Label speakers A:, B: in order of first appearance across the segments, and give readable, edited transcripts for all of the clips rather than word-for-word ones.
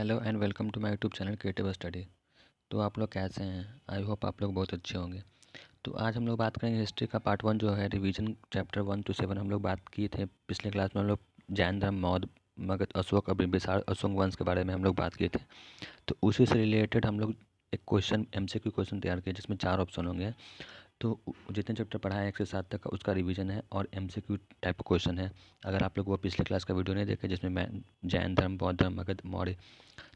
A: Hello and welcome to my YouTube channel creative study. तो आप लोग कैसे हैं? आई होप आप लोग बहुत अच्छे होंगे। तो आज हम लोग बात करेंगे हिस्ट्री का पार्ट 1 जो है रिवीजन चैप्टर 1 to 7 हम लोग बात किए थे पिछले क्लास में। हम लोग जैन धर्म, मौर्य, मगध, अशोक, बिंबिसार, अशोक वंश के बारे में हम लोग बात किए थे। तो उसी से रिलेटेड हम लोग एक क्वेश्चन MCQ क्वेश्चन तैयार किए जिसमें 4 ऑप्शन होंगे। तो जितने चैप्टर पढ़ा है 1 से 7 तक का उसका रिवीजन है और MCQ टाइप का क्वेश्चन है। अगर आप लोग वो पिछले क्लास का वीडियो नहीं देखे जिसमें मैं जैन धर्म, बौद्ध धर्म, मगध, मौर्य,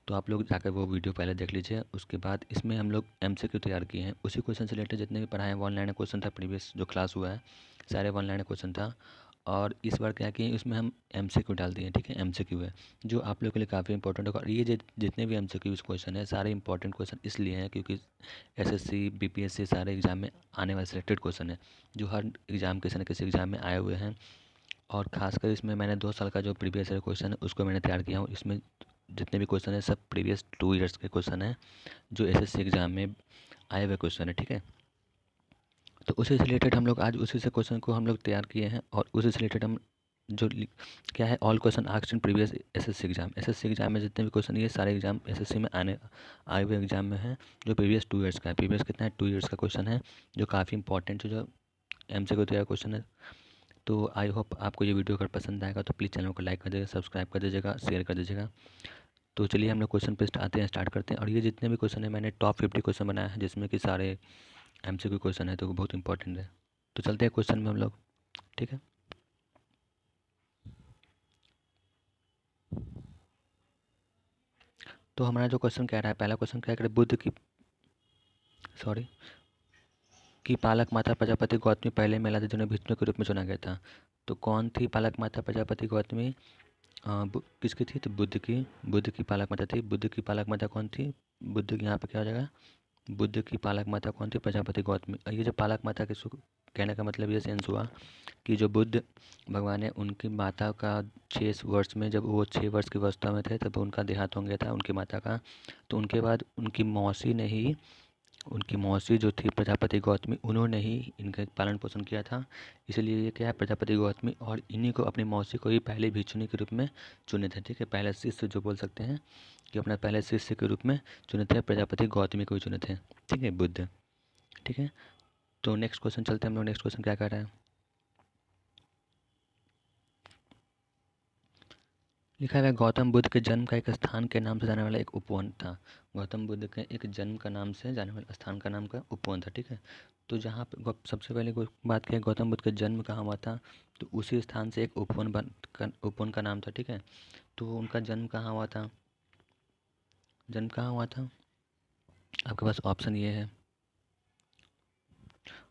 A: तो आप लोग जाकर वो वीडियो पहले देख लीजिए। उसके बाद इसमें हम लोग MCQ तैयार किए हैं। उसी क्वेश्चन से रिलेटेड जितने भी पढ़ाए हैं, वन लाइन क्वेश्चन था। प्रीवियस जो क्लास हुआ है सारे वन लाइन क्वेश्चन था। और इस बार क्या किए, इसमें हम MCQ डाल दिए। ठीक है, MCQ है जो आप लोगों के लिए काफ़ी इंपॉर्टेंट होगा। और ये जितने भी MCQ क्वेश्चन है सारे इंपॉर्टेंट क्वेश्चन इसलिए हैं क्योंकि SSC BPSC सारे एग्जाम में आने वाले सिलेक्टेड क्वेश्चन है जो हर एग्जाम किसी न किसी एग्जाम में आए हुए हैं। और खासकर इसमें मैंने 2 साल का जो प्रीवियस ईयर क्वेश्चन है उसको मैंने तैयार किया हूँ। इसमें जितने भी क्वेश्चन है सब प्रीवियस 2 ईयर्स के क्वेश्चन है जो SSC एग्ज़ाम में आए हुए क्वेश्चन है। ठीक है, तो उसी से रिलेटेड हम लोग आज उसी से क्वेश्चन को हम लोग तैयार किए हैं। और उसी से रिलेटेड हम जो क्या है, all question asked in previous SSC exam में जितने भी क्वेश्चन ये सारे एग्जाम SSC में आए हुए एग्जाम में हैं जो प्रीवियस 2 ईयर्स का है। प्रीवियस कितना है, 2 ईयर्स का क्वेश्चन है जो काफ़ी इंपॉर्टेंट जो MCQ तैयार क्वेश्चन है। तो आई होप आपको ये वीडियो अगर पसंद आएगा तो प्लीज़ चैनल को लाइक कर दीजिएगा, सब्सक्राइब कर दीजिएगा, शेयर कर दीजिएगा। तो चलिए हम लोग क्वेश्चन पे आते हैं, स्टार्ट करते हैं। और ये जितने भी क्वेश्चन है मैंने टॉप 50 क्वेश्चन बनाया है जिसमें कि सारे MCQ क्वेश्चन है तो बहुत इंपॉर्टेंट है। तो चलते हैं क्वेश्चन में हम लोग। ठीक है, तो हमारा जो क्वेश्चन कह रहा है, पहला क्वेश्चन क्या कह रहा है, बुद्ध की पालक माता प्रजापति गौतमी पहले महिला थी जिन्हें विष्णु के रूप में चुना गया था। तो कौन थी पालक माता प्रजापति गौतमी? किसकी थी? तो बुद्ध की पालक माता थी। बुद्ध की पालक माता कौन थी? बुद्ध की यहाँ पे क्या हो जाएगा, बुद्ध की पालक माता कौन थी? प्रजापति गौतमी। और ये जो पालक माता के कहने का मतलब ये सेंस हुआ कि जो बुद्ध भगवान है उनकी माता का 6 वर्ष में, जब वो 6 वर्ष की अवस्था में थे तब उनका देहांत हो गया था उनकी माता का। तो उनके बाद उनकी मौसी जो थी प्रजापति गौतमी, उन्होंने ही इनका पालन पोषण किया था। इसलिए ये क्या है, प्रजापति गौतमी, और इन्हीं को अपनी मौसी को ही पहले भिक्षुनी के रूप में चुने थे। ठीक है, पहले शिष्य जो बोल सकते हैं कि अपना पहले शिष्य के रूप में चुने थे, प्रजापति गौतमी को ही चुने थे। ठीक है, बुद्ध। ठीक है, तो नेक्स्ट क्वेश्चन चलते हैं हम लोग। नेक्स्ट क्वेश्चन क्या कर रहा है, लिखा हुआ है गौतम बुद्ध के जन्म का एक स्थान के नाम से जाने वाला एक उपवन था। गौतम बुद्ध के एक जन्म का नाम से जाने वाले स्थान का नाम का उपवन था। ठीक है, तो जहाँ पे सबसे पहले कोई बात किया गौतम बुद्ध का जन्म कहाँ हुआ था, तो उसी स्थान से एक उपवन का नाम था। ठीक है, तो उनका जन्म कहाँ हुआ था? जन्म कहाँ हुआ था? आपके पास ऑप्शन ये है,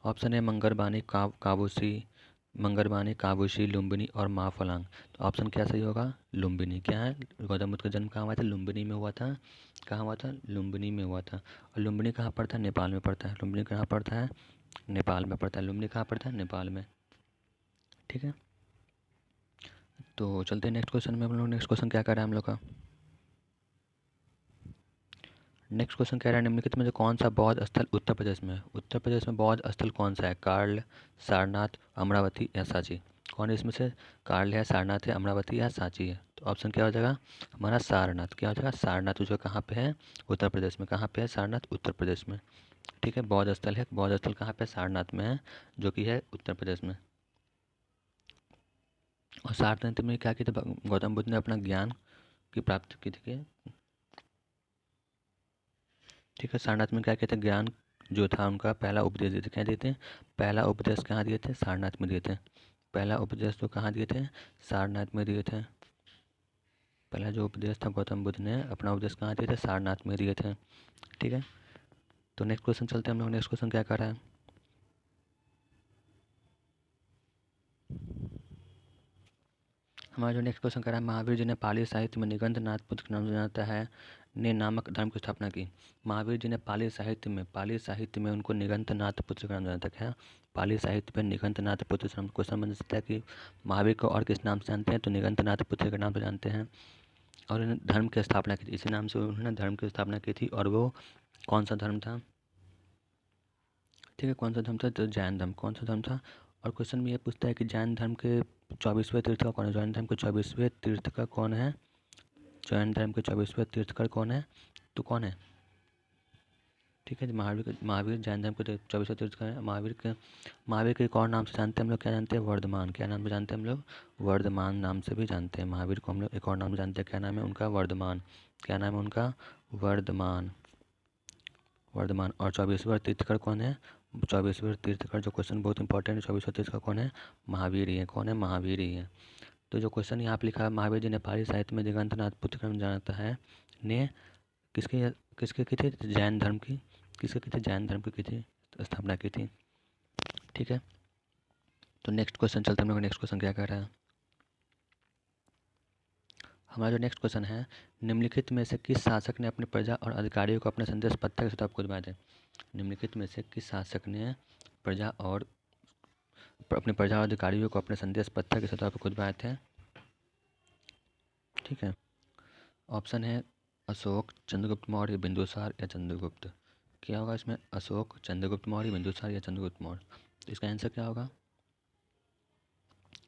A: ऑप्शन है मंगरबानी, काबूशी, लुम्बिनी और माफलांग। तो ऑप्शन क्या सही होगा? लुम्बिनी। क्या है, गौतम बुद्ध का जन्म कहाँ हुआ था? लुम्बिनी में हुआ था। कहाँ हुआ था? लुम्बिनी में हुआ था। और लुम्बिनी कहाँ पड़ता है? नेपाल में पड़ता है। लुम्बिनी कहाँ पड़ता है? नेपाल में पड़ता है। लुम्बिनी कहाँ पड़ता है? नेपाल में। ठीक है, तो चलते हैं नेक्स्ट क्वेश्चन में। हम लोग नेक्स्ट क्वेश्चन क्या कर रहे हैं हम लोग का, नेक्स्ट क्वेश्चन कह रहा है निम्नलिखित में से कौन सा बौद्ध स्थल उत्तर प्रदेश में है? उत्तर प्रदेश में बौद्ध स्थल कौन सा है? कार्ल, सारनाथ, अमरावती या सांची। कौन है इसमें से? कार्ल है, सारनाथ है, अमरावती या सांची है। तो ऑप्शन क्या हो जाएगा हमारा? सारनाथ। क्या हो जाएगा? सारनाथ। जो कहाँ पे है? उत्तर प्रदेश में। कहाँ पे है? सारनाथ, उत्तर प्रदेश में। ठीक है, बौद्ध स्थल है, बौद्ध स्थल कहाँ पे? सारनाथ में है जो कि है उत्तर प्रदेश में। और सारनाथ में क्या किया था गौतम बुद्ध ने? अपना ज्ञान की प्राप्ति की थी। ठीक है, सारनाथ में क्या कहते हैं, ज्ञान जो था उनका पहला उपदेश दिए थे। क्या दिए थे? पहला उपदेश कहाँ दिए थे? सारनाथ में दिए थे। पहला उपदेश तो कहाँ दिए थे? सारनाथ में दिए थे। पहला जो उपदेश था गौतम बुद्ध ने अपना उपदेश कहाँ दिए थे? सारनाथ में दिए थे। ठीक है, तो नेक्स्ट क्वेश्चन चलते हैं हम लोग। नेक्स्ट क्वेश्चन क्या कर रहा है, हमारा जो नेक्स्ट क्वेश्चन कर रहा है, महावीर जी ने पाली साहित्य में निगंध नाथ पुत्र के नाम से जाता है ने नामक धर्म की स्थापना की। महावीर जी ने पाली साहित्य में उनको निगंध नाथ पुत्र का नाम जाना था। क्या? पाली साहित्य में निगंध नाथ पुत्र से हमको क्वेश्चन बन सकता है कि महावीर को और किस नाम से जानते हैं, तो निगंध नाथ पुत्र के नाम से जानते हैं। और इन्होंने धर्म की स्थापना की थी, इसी नाम से उन्होंने धर्म की स्थापना की थी। और वो कौन सा धर्म था? ठीक है, कौन सा धर्म था? तो जैन धर्म। कौन सा धर्म था? और क्वेश्चन में ये पूछता है कि जैन धर्म के 24वें तीर्थ का कौन है? जैन धर्म के 24वें तीर्थ का कौन है? जैन धर्म के 24वें तीर्थकर कौन है? तो कौन है? ठीक है, महावीर जैन धर्म के 24वें तीर्थकर है। महावीर के एक और नाम से जानते हैं हम लोग, क्या जानते हैं? वर्धमान। क्या नाम से जानते हैं हम लोग? वर्धमान नाम से भी जानते हैं। महावीर को हम लोग एक और नाम से जानते हैं, क्या नाम है उनका? वर्धमान। क्या नाम है उनका? वर्धमान। और 24वें तीर्थकर कौन है? 24वें तीर्थकर, जो क्वेश्चन बहुत इंपॉर्टेंट है, 24वें तीर्थकर कौन है? महावीर ही है। कौन है? महावीर ही है। तो जो क्वेश्चन यहाँ पे लिखा है, महावीर जी नेपाली साहित्य में दिगंतनाथ पुत्रक्रम जानता है ने किसके किसके की थी? जैन धर्म की। किसके की थी? जैन धर्म की थी स्थापना की थी। ठीक है, तो नेक्स्ट क्वेश्चन चलते हैं हम लोग। नेक्स्ट क्वेश्चन क्या कह रहा है? हमारा जो नेक्स्ट क्वेश्चन है, निम्नलिखित में से किस शासक ने अपने प्रजा और अधिकारियों को अपने संदेश पत्र के सतह पर खुदवाए थे? निम्नलिखित में से किस शासक ने अपने प्रजा और अधिकारियों को अपने संदेश पत्र के सतह पर खुदवाए थे? ठीक है, ऑप्शन है अशोक, चंद्रगुप्त मौर्य, बिंदुसार या चंद्रगुप्त। क्या होगा इसमें? अशोक, चंद्रगुप्त मौर्य, बिंदुसार या चंद्रगुप्त मौर्य। तो इसका आंसर क्या होगा?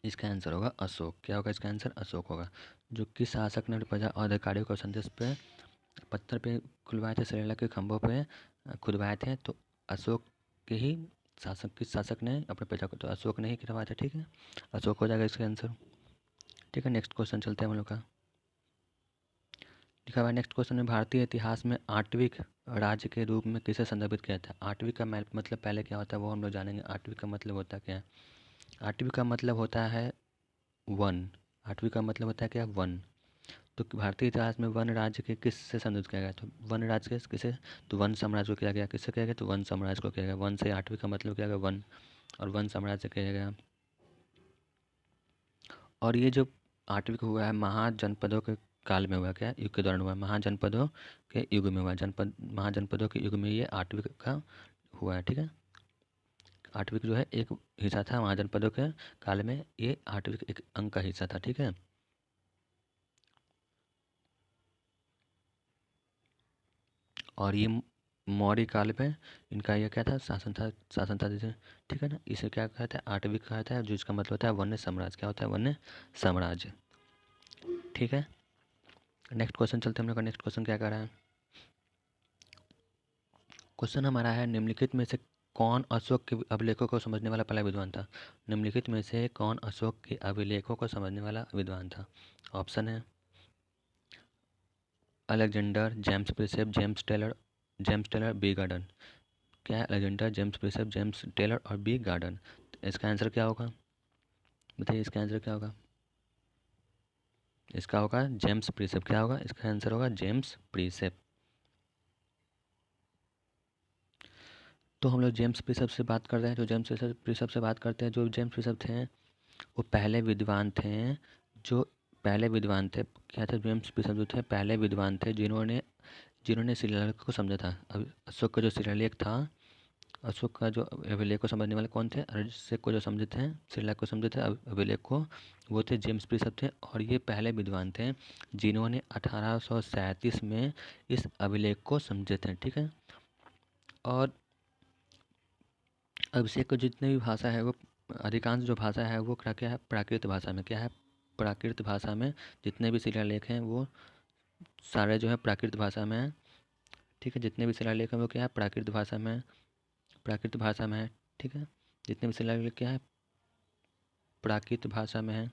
A: इसका आंसर होगा अशोक। क्या होगा इसका आंसर? अशोक होगा। जो किस शासक ने प्रजा और अधिकारियों को संदेश पे पत्थर पे खुलवाए थे, श्रीलंका के खंभों पे खुदवाए थे? तो अशोक के ही किस शासक ने अपने प्रजा को? तो अशोक ने ही करवाया था। ठीक है, अशोक हो जाएगा इसका आंसर। ठीक है, नेक्स्ट क्वेश्चन चलते हैं हम लोग का। लिखा हुआ नेक्स्ट क्वेश्चन में, भारतीय इतिहास में आठवीं राज्य के रूप में किसे संदर्भित किया था? आठवीं का मतलब पहले क्या होता है वो हम लोग जानेंगे। आठवीं का मतलब होता क्या है? आठवीं का मतलब होता है वन। आठवीं का मतलब होता है क्या? वन। तो भारतीय इतिहास में वन राज्य के किस से संदर्भित किया गया? तो वन राज्य के किसे? तो वन साम्राज्य को किया गया। किससे किया गया? तो वन साम्राज्य को किया गया। वन से आठवीं का मतलब किया गया वन, और वन साम्राज्य किया गया। और ये जो आठवीं का हुआ है, महाजनपदों के काल में हुआ। क्या? युग के दौरान हुआ। महाजनपदों के युग में हुआ। महाजनपदों के युग में ये आठवीं का हुआ है। ठीक है, आठवीं का जो है एक हिस्सा था महाजनपदों के काल में, ये आठवीं एक अंक का हिस्सा था। ठीक है, और ये मौर्य काल में इनका ये क्या था? शासन था जैसे। ठीक है ना, इसे क्या कहता है? आठवीं कहता है, जो इसका मतलब होता है वन्य साम्राज्य। क्या होता है? वन्य साम्राज्य। ठीक है, नेक्स्ट क्वेश्चन चलते हैं हम लोग का। नेक्स्ट क्वेश्चन क्या कर रहा है? क्वेश्चन हमारा है, निम्नलिखित में से कौन अशोक के अभिलेखों को समझने वाला पहला विद्वान था? निम्नलिखित में से कौन अशोक के अभिलेखों को समझने वाला विद्वान था? ऑप्शन है Alexander, James Prinsep, James Taylor, B Garden. क्या है? Alexander, James Prinsep, James Taylor और बी गार्डन। तो इसका आंसर क्या होगा? बताइए, इसका आंसर क्या होगा? इसका होगा जेम्स प्रिसेप। क्या होगा? इसका आंसर होगा जेम्स प्रिसेप। तो हम लोग जेम्स प्रिसेप से बात कर रहे हैं। जो जेम्स प्रिसेप से बात करते हैं, जो जेम्स प्रिसेप थे वो पहले विद्वान थे, जो पहले विद्वान थे। क्या थे? जेम्स प्रिसेप जो थे पहले विद्वान थे, जिन्होंने जिन्होंने शिलालेख को समझा था। अब अशोक का जो शिलालेख था, अशोक का जो अभिलेख को समझने वाले कौन थे? अभिषेक को जो समझे थे, शिलालेख को समझे थे, अभिलेख को, वो थे जेम्स प्रिसेप थे। और ये पहले विद्वान थे जिन्होंने 1837 में इस अभिलेख को समझे थे। ठीक है, और अभिषेक को जितने भी भाषा है वो, अधिकांश जो भाषा है वो क्या है? प्राकृत भाषा में। क्या है? प्राकृत भाषा में जितने भी शिलालेख हैं वो सारे जो है प्राकृत भाषा में है। ठीक है, जितने भी शिलालेख हैं वो क्या है? प्राकृत भाषा में, प्राकृत भाषा में है। ठीक है, जितने भी शिलालेख क्या है? प्राकृत भाषा में है।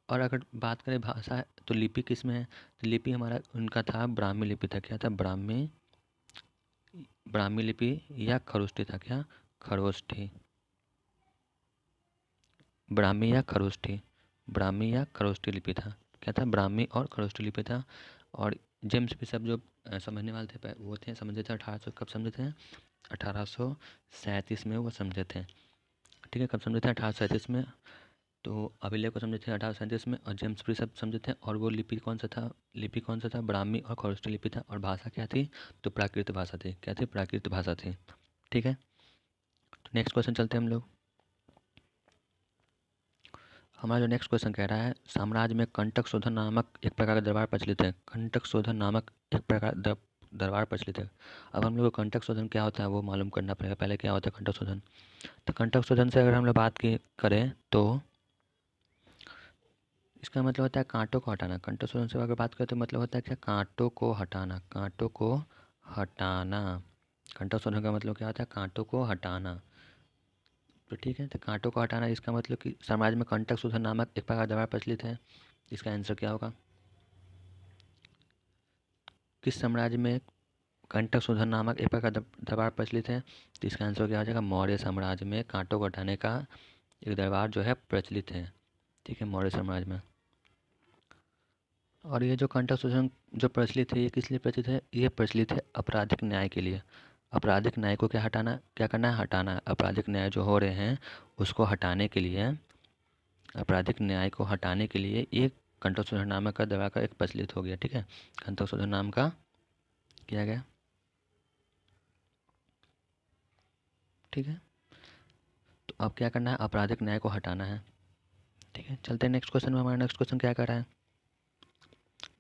A: और अगर बात करें भाषा तो लिपि किस में है? तो लिपि हमारा उनका था ब्राह्मी लिपि था। क्या था? ब्राह्मी लिपि या खरोष्ठी था। क्या? खरोष्ठी। ब्राह्मी या खरोष्ठी लिपि था। क्या था? ब्राह्मी और खरोष्ठी लिपि था। और जेम्स बिशप जो समझने वाले थे वो थे, समझे थे 1800। कब समझे थे? 1837 में वो समझे थे। ठीक है, कब समझे थे? 1837 में। तो अभिलेख को समझे थे 1837 में, और जेम्स बिशप समझे थे। और वो लिपि कौन सा था? ब्राह्मी और खरोष्ठी लिपि था। और भाषा क्या थी? तो प्राकृत भाषा थी। क्या थी? प्राकृत भाषा थी। ठीक है, तो नेक्स्ट क्वेश्चन चलते हैं हम लोग। हमारा जो नेक्स्ट क्वेश्चन कह रहा है, साम्राज्य में कंटक शोधन नामक एक प्रकार का दरबार प्रचलित है। कंटक शोधन नामक एक प्रकार दरबार प्रचलित है। अब हम लोग को कंटक शोधन क्या होता है वो मालूम करना पड़ेगा। पहले क्या होता है कंटक शोधन? तो कंटक शोधन से अगर हम लोग बात की करें तो इसका मतलब होता है कांटों को हटाना। कंठस्थ शोधन से अगर बात करें तो मतलब होता है क्या, कांटों को हटाना, कांटों को हटाना। कंठस्थ शोधन का मतलब क्या होता है, कांटों को हटाना। तो ठीक है, तो कांटों को हटाना इसका मतलब कि समाज में कंटक शोधन नामक एक प्रकार का दवा प्रचलित है। इसका आंसर क्या होगा, किस साम्राज्य में कंटक शोधन नामक एक प्रकार का दरबार प्रचलित है? तो इसका आंसर क्या हो जाएगा, मौर्य साम्राज्य में कांटों को हटाने का एक दरबार जो है प्रचलित है। ठीक है, मौर्य साम्राज्य में। और ये जो कंटक शोधन जो प्रचलित है, ये किस लिए प्रचलित है? ये प्रचलित है आपराधिक न्याय के लिए। आपराधिक न्याय को क्या हटाना, क्या करना है, हटाना है। आपराधिक न्याय जो हो रहे हैं उसको हटाने के लिए, आपराधिक न्याय को हटाने के लिए एक कंटक शोधन नामक का दवा का एक प्रचलित हो गया। ठीक है, कंटक शोधन नाम का किया गया। ठीक है, तो अब क्या करना है, आपराधिक न्याय को हटाना है। ठीक है, चलते हैं नेक्स्ट क्वेश्चन में। हमारा नेक्स्ट क्वेश्चन क्या कर रहा है,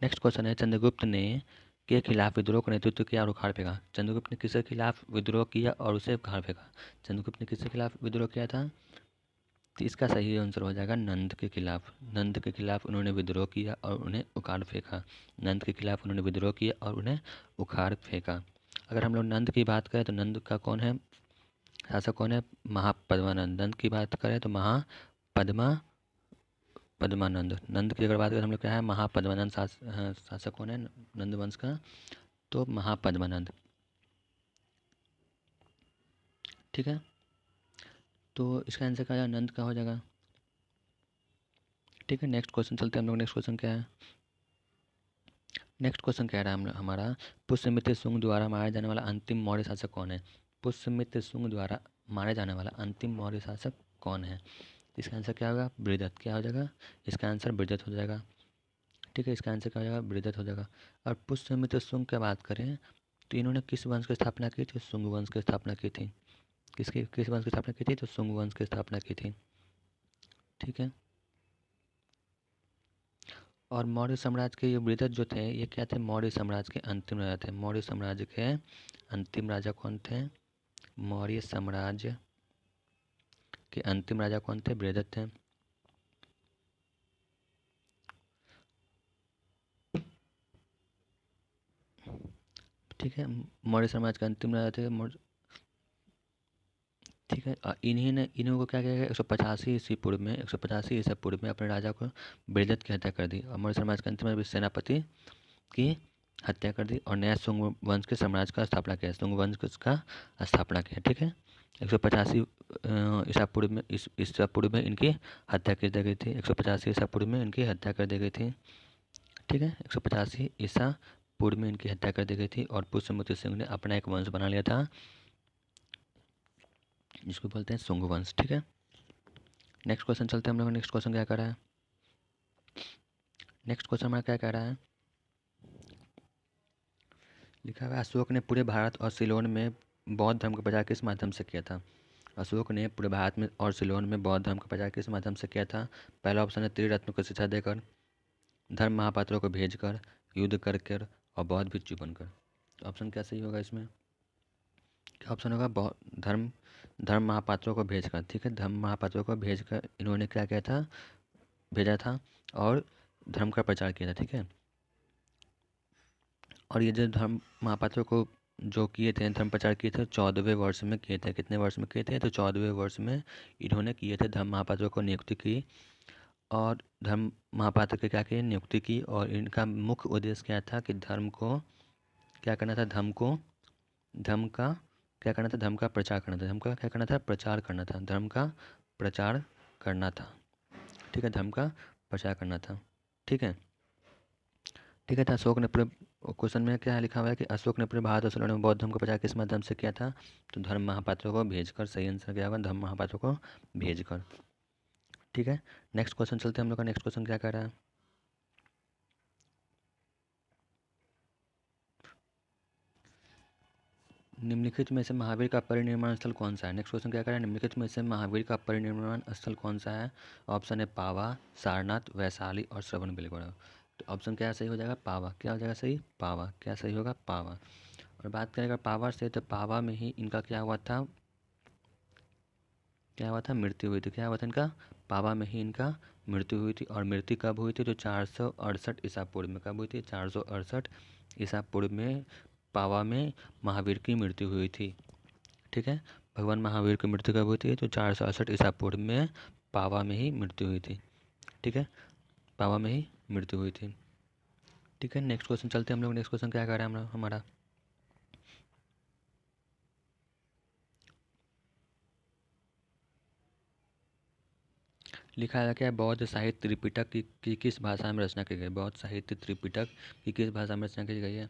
A: नेक्स्ट क्वेश्चन है, चंद्रगुप्त ने के खिलाफ विद्रोह का नेतृत्व किया और उखाड़ फेंका। चंद्रगुप्त ने किसके खिलाफ विद्रोह किया और उसे उखाड़ फेंका? चंद्रगुप्त ने किसके खिलाफ विद्रोह किया था? तो इसका सही आंसर हो जाएगा नंद के खिलाफ। नंद के खिलाफ उन्होंने विद्रोह किया और उन्हें उखाड़ फेंका। नंद के खिलाफ उन्होंने विद्रोह किया और उन्हें उखाड़ फेंका। अगर हम लोग नंद की बात करें तो नंद का कौन है शासक, कौन है, महापद्मानंद। नंद की बात करें तो महापद्मा पद्मानंद। नंद की अगर बात करें हम लोग क्या है, महापद्मानंद शासक कौन है नंद वंश का, तो महापद्मानंद। ठीक है, तो इसका आंसर क्या हो जाएगा, नंद का हो जाएगा। ठीक है, नेक्स्ट क्वेश्चन चलते हैं हम लोग। नेक्स्ट क्वेश्चन क्या है, नेक्स्ट क्वेश्चन कह रहा है हमारा, पुष्यमित्र शुंग द्वारा मारे जाने वाला अंतिम मौर्य शासक कौन है? पुष्यमित्र शुंग द्वारा मारे जाने वाला अंतिम मौर्य शासक कौन है? इसका आंसर क्या होगा, बृहदत्त। क्या हो जाएगा, इसका आंसर बृहदत्त हो जाएगा। ठीक है, इसका आंसर क्या हो जाएगा, बृहदत्त हो जाएगा। और पुष्यमित्र शुंग की बात करें तो इन्होंने किस वंश की स्थापना की थी? शुंग वंश की स्थापना की थी। किस वंश की स्थापना की थी? तो शुंग वंश की स्थापना की थी। ठीक है, और मौर्य साम्राज्य के ये बृहदत्त जो थे, ये क्या थे, मौर्य साम्राज्य के अंतिम राजा थे। मौर्य साम्राज्य के अंतिम राजा कौन थे? मौर्य साम्राज्य के अंतिम राजा कौन थे? बृहदत्त थे। ठीक है, मौर्य समाज के अंतिम राजा थे ठीक है, इन्हीं को क्या किया गया, 185 ईस्वी पूर्व में, 185 ईसा पूर्व में अपने राजा को बृहदत्त की हत्या कर दी। और मौर्य समाज के अंतिम राजा सेनापति की हत्या कर दी और नया शुंग वंश के साम्राज्य का स्थापना किया। शुंग वंश का स्थापना किया। ठीक है, 185 ईसा पूर्व में ईसा पूर्व में इनकी हत्या कर दी गई थी। 185 ईसा पूर्व में इनकी हत्या कर दी गई थी। ठीक है, 185 ईसा पूर्व में इनकी हत्या कर दी गई थी और पुष्यमित्र सिंह ने अपना एक वंश बना लिया था जिसको बोलते हैं शुंग वंश। ठीक है, नेक्स्ट क्वेश्चन चलते हैं हम लोग। नेक्स्ट क्वेश्चन क्या कर रहा है, नेक्स्ट क्वेश्चन हमारा क्या कह रहा है, लिखा हुआ है, अशोक ने पूरे भारत और सिलोन में बौद्ध धर्म का प्रचार किस माध्यम से किया था? अशोक ने पूरे भारत में और सिलोन में बौद्ध धर्म का प्रचार किस माध्यम से किया था? पहला ऑप्शन है त्रिरत्न को शिक्षा देकर, धर्म महापात्रों को भेजकर, युद्ध कर कर और बौद्ध भिक्षु बनकर। तो ऑप्शन क्या सही होगा इसमें, क्या ऑप्शन होगा, धर्म धर्म महापात्रों को भेजकर। ठीक है, धर्म महापात्रों को भेजकर इन्होंने क्या किया था, भेजा था और धर्म का प्रचार किया था। ठीक है, और ये जो धर्म महापात्रों को जो किए थे, धर्म प्रचार किए थे, 14वें वर्ष में किए थे। कितने वर्ष में किए थे? तो 14वें वर्ष में इन्होंने किए थे। धर्म महापात्रों को नियुक्ति की और धर्म महापात्र की क्या की नियुक्ति की, और इनका मुख्य उद्देश्य क्या था कि धर्म को क्या करना था, धर्म का क्या करना था, धर्म का प्रचार करना था। धर्म का क्या करना था, प्रचार करना था। धर्म का प्रचार करना था। ठीक है, धर्म का प्रचार करना था। ठीक है, ठीक है, तो अशोक ने पूरे क्वेश्चन में क्या लिखा हुआ है कि अशोक ने पूरे भारत और सिलोन में बौद्ध धर्म का प्रचार किस माध्यम से किया था? तो धर्म महापात्रों को भेजकर। सही आंसर क्या होगा, धर्म महापात्रों को भेजकर। ठीक है, नेक्स्ट क्वेश्चन चलते हैं हम लोग का। नेक्स्ट क्वेश्चन क्या कह रहा है, निम्नलिखित में से महावीर का परिनिर्माण स्थल कौन सा है? नेक्स्ट क्वेश्चन क्या कह रहा है, निम्नलिखित में से महावीर का परिनिर्माण स्थल कौन सा है? ऑप्शन है पावा, सारनाथ, वैशाली और श्रवण बेलगोड़ा। तो ऑप्शन क्या सही हो जाएगा, पावा। क्या हो जाएगा सही, पावा। क्या सही होगा, पावा। और बात करें अगर पावा से, तो पावा में ही इनका क्या हुआ था, क्या हुआ था, मृत्यु हुई थी। क्या हुआ था इनका, पावा में ही इनका मृत्यु हुई थी। और मृत्यु कब हुई थी? तो 468 ईसा पूर्व में। कब हुई थी? 468 ईसा पूर्व में पावा में महावीर की मृत्यु हुई थी। ठीक है, भगवान महावीर की मृत्यु कब हुई थी? तो 468 ईसा पूर्व में पावा में ही मृत्यु हुई थी। ठीक है, पावा में ही मृत्यु हुई थी। ठीक है, नेक्स्ट क्वेश्चन चलते हैं हम लोग। नेक्स्ट क्वेश्चन क्या कर रहे हैं हमारा? लिखा है क्या? बौद्ध साहित्य त्रिपिटक की किस भाषा में रचना की गई? बौद्ध साहित्य त्रिपिटक की किस भाषा में रचना की गई है?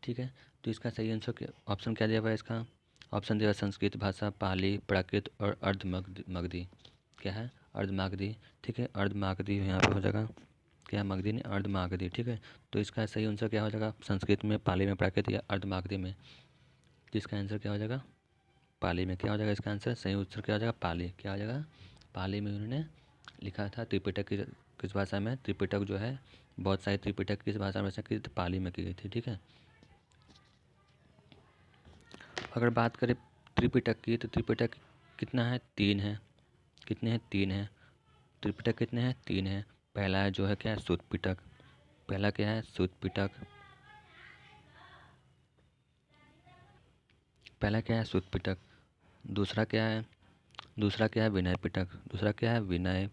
A: ठीक है, तो इसका सही आंसर ऑप्शन क्या दिया हुआ है इसका? ऑप्शन दिया संस्कृत भाषा, पाली, प्राकृत और अर्धमगधी। क्या है? अर्धमागधी। ठीक है, अर्धमागधी यहाँ पे हो जाएगा। क्या मगधी नहीं, अर्धमागधी। ठीक है, तो इसका सही आंसर क्या हो जाएगा? संस्कृत में, पाली में, प्राकृत या अर्धमागधी में? तो इसका आंसर क्या हो जाएगा? पाली में। क्या हो जाएगा इसका आंसर? सही उत्तर क्या हो जाएगा? पाली। क्या हो जाएगा? पाली में उन्होंने लिखा था। त्रिपिटक किस भाषा में? त्रिपिटक जो है बहुत सारे त्रिपिटक किस भाषा में रचना की थी? पाली में की गई थी। ठीक है, अगर बात करें त्रिपिटक की, तो त्रिपिटक कितना है? 3 है। कितने हैं? 3 है। त्रिपिटक कितने हैं? 3 है। पहला है जो है क्या है? सूत पिटक। पहला क्या है? सूत पिटक। पहला क्या है? सूत पिटक। दूसरा क्या है? दूसरा क्या है? विनय पिटक। दूसरा क्या है? विनय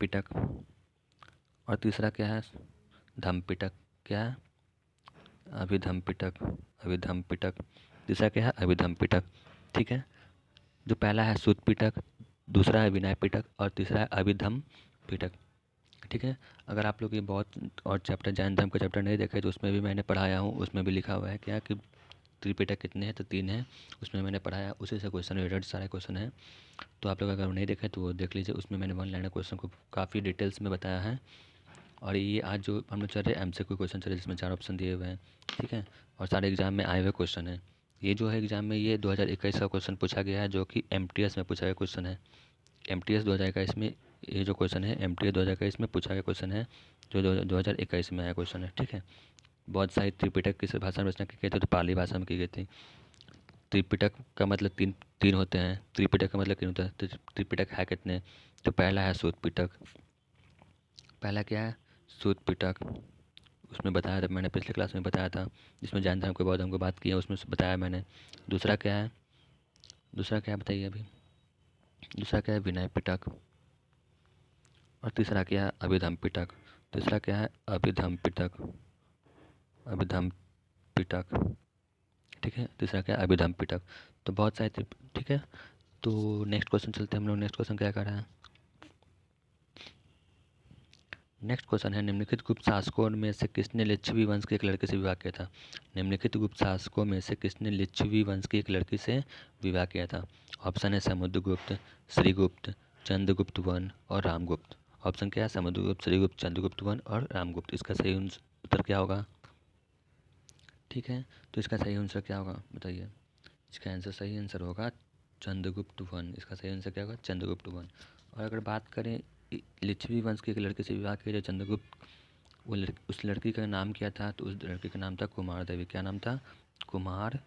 A: पिटक। और तीसरा क्या है? धम्म पिटक। क्या है? अभिधम्म पिटक। अभिधम्म पिटक। तीसरा क्या है? अभिधम्म पिटक। ठीक है, जो पहला है सूत पिटक, दूसरा है विनय पिटक और तीसरा है अभिधम्म पिटक। ठीक है, अगर आप लोग ये बहुत और चैप्टर जैन धर्म का चैप्टर नहीं देखे तो उसमें भी मैंने पढ़ाया हूँ। उसमें भी लिखा हुआ है क्या कि त्रिपिटक कितने हैं? तो 3 है। उसमें मैंने पढ़ाया, उसी से क्वेश्चन रिलेटेड सारे क्वेश्चन हैं। तो आप लोग अगर नहीं देखे तो वो देख लीजिए। उसमें मैंने 1 लाइन क्वेश्चन को काफ़ी डिटेल्स में बताया है। और ये आज जो हम लोग चल रहे MCQ क्वेश्चन चल रहे जिसमें 4 ऑप्शन दिए हुए हैं। ठीक है, और सारे एग्जाम में आए हुए क्वेश्चन हैं। ये जो है एग्जाम में ये 2021 का क्वेश्चन पूछा गया है, जो कि MTS में पूछा गया क्वेश्चन है। MTS 2021 में ये जो क्वेश्चन है MTS 2021 में पूछा गया क्वेश्चन है, जो 2021 में आया क्वेश्चन है। ठीक है, बहुत सारी त्रिपिटक किस भाषा में रचना की गई थी? तो पाली भाषा में की गई थी। त्रिपिटक का मतलब तीन तीन होते हैं। त्रिपिटक का मतलब तीन होता है। तो त्रिपिटक है कितने? तो पहला है सूत पिटक। पहला क्या है? सूत पिटक। उसमें बताया था मैंने, पिछले क्लास में बताया था, जिसमें जैन धर्म के बौद्ध धर्म की बात की है, उसमें बताया मैंने। दूसरा क्या है? दूसरा क्या है बताइए अभी? दूसरा क्या है? विनय पिटक। और तीसरा क्या है? अभिधम्म पिटक। तीसरा क्या है? अभिधम्म पिटक। अभिधम्म पिटक। ठीक है, तीसरा क्या है? अभिधम्म पिटक। तो बहुत सारे ठीक है, तो नेक्स्ट क्वेश्चन चलते हैं हम लोग। नेक्स्ट क्वेश्चन क्या कर रहा है? नेक्स्ट क्वेश्चन है, निम्नलिखित गुप्त शासकों में से किसने लिच्छवी वंश के एक लड़के से विवाह किया था? निम्नलिखित गुप्त शासकों में से किसने लिच्छवी वंश की एक लड़की से विवाह किया था? ऑप्शन है समुद्रगुप्त, श्रीगुप्त, चंद्रगुप्त वन और रामगुप्त। ऑप्शन क्या है? समुद्रगुप्त, श्रीगुप्त, चंद्रगुप्त वन और रामगुप्त। इसका सही उत्तर क्या होगा? ठीक है, तो इसका सही आंसर क्या होगा बताइए? इसका आंसर सही आंसर होगा चंद्रगुप्त वन। इसका सही आंसर क्या होगा? चंद्रगुप्त वन। और अगर बात करें लिच्छवी वंश के एक लड़के से विवाह किया जो चंद्रगुप्त, उस लड़की का नाम क्या था? तो उस लड़की का नाम था कुमार देवी। क्या नाम था? कुमार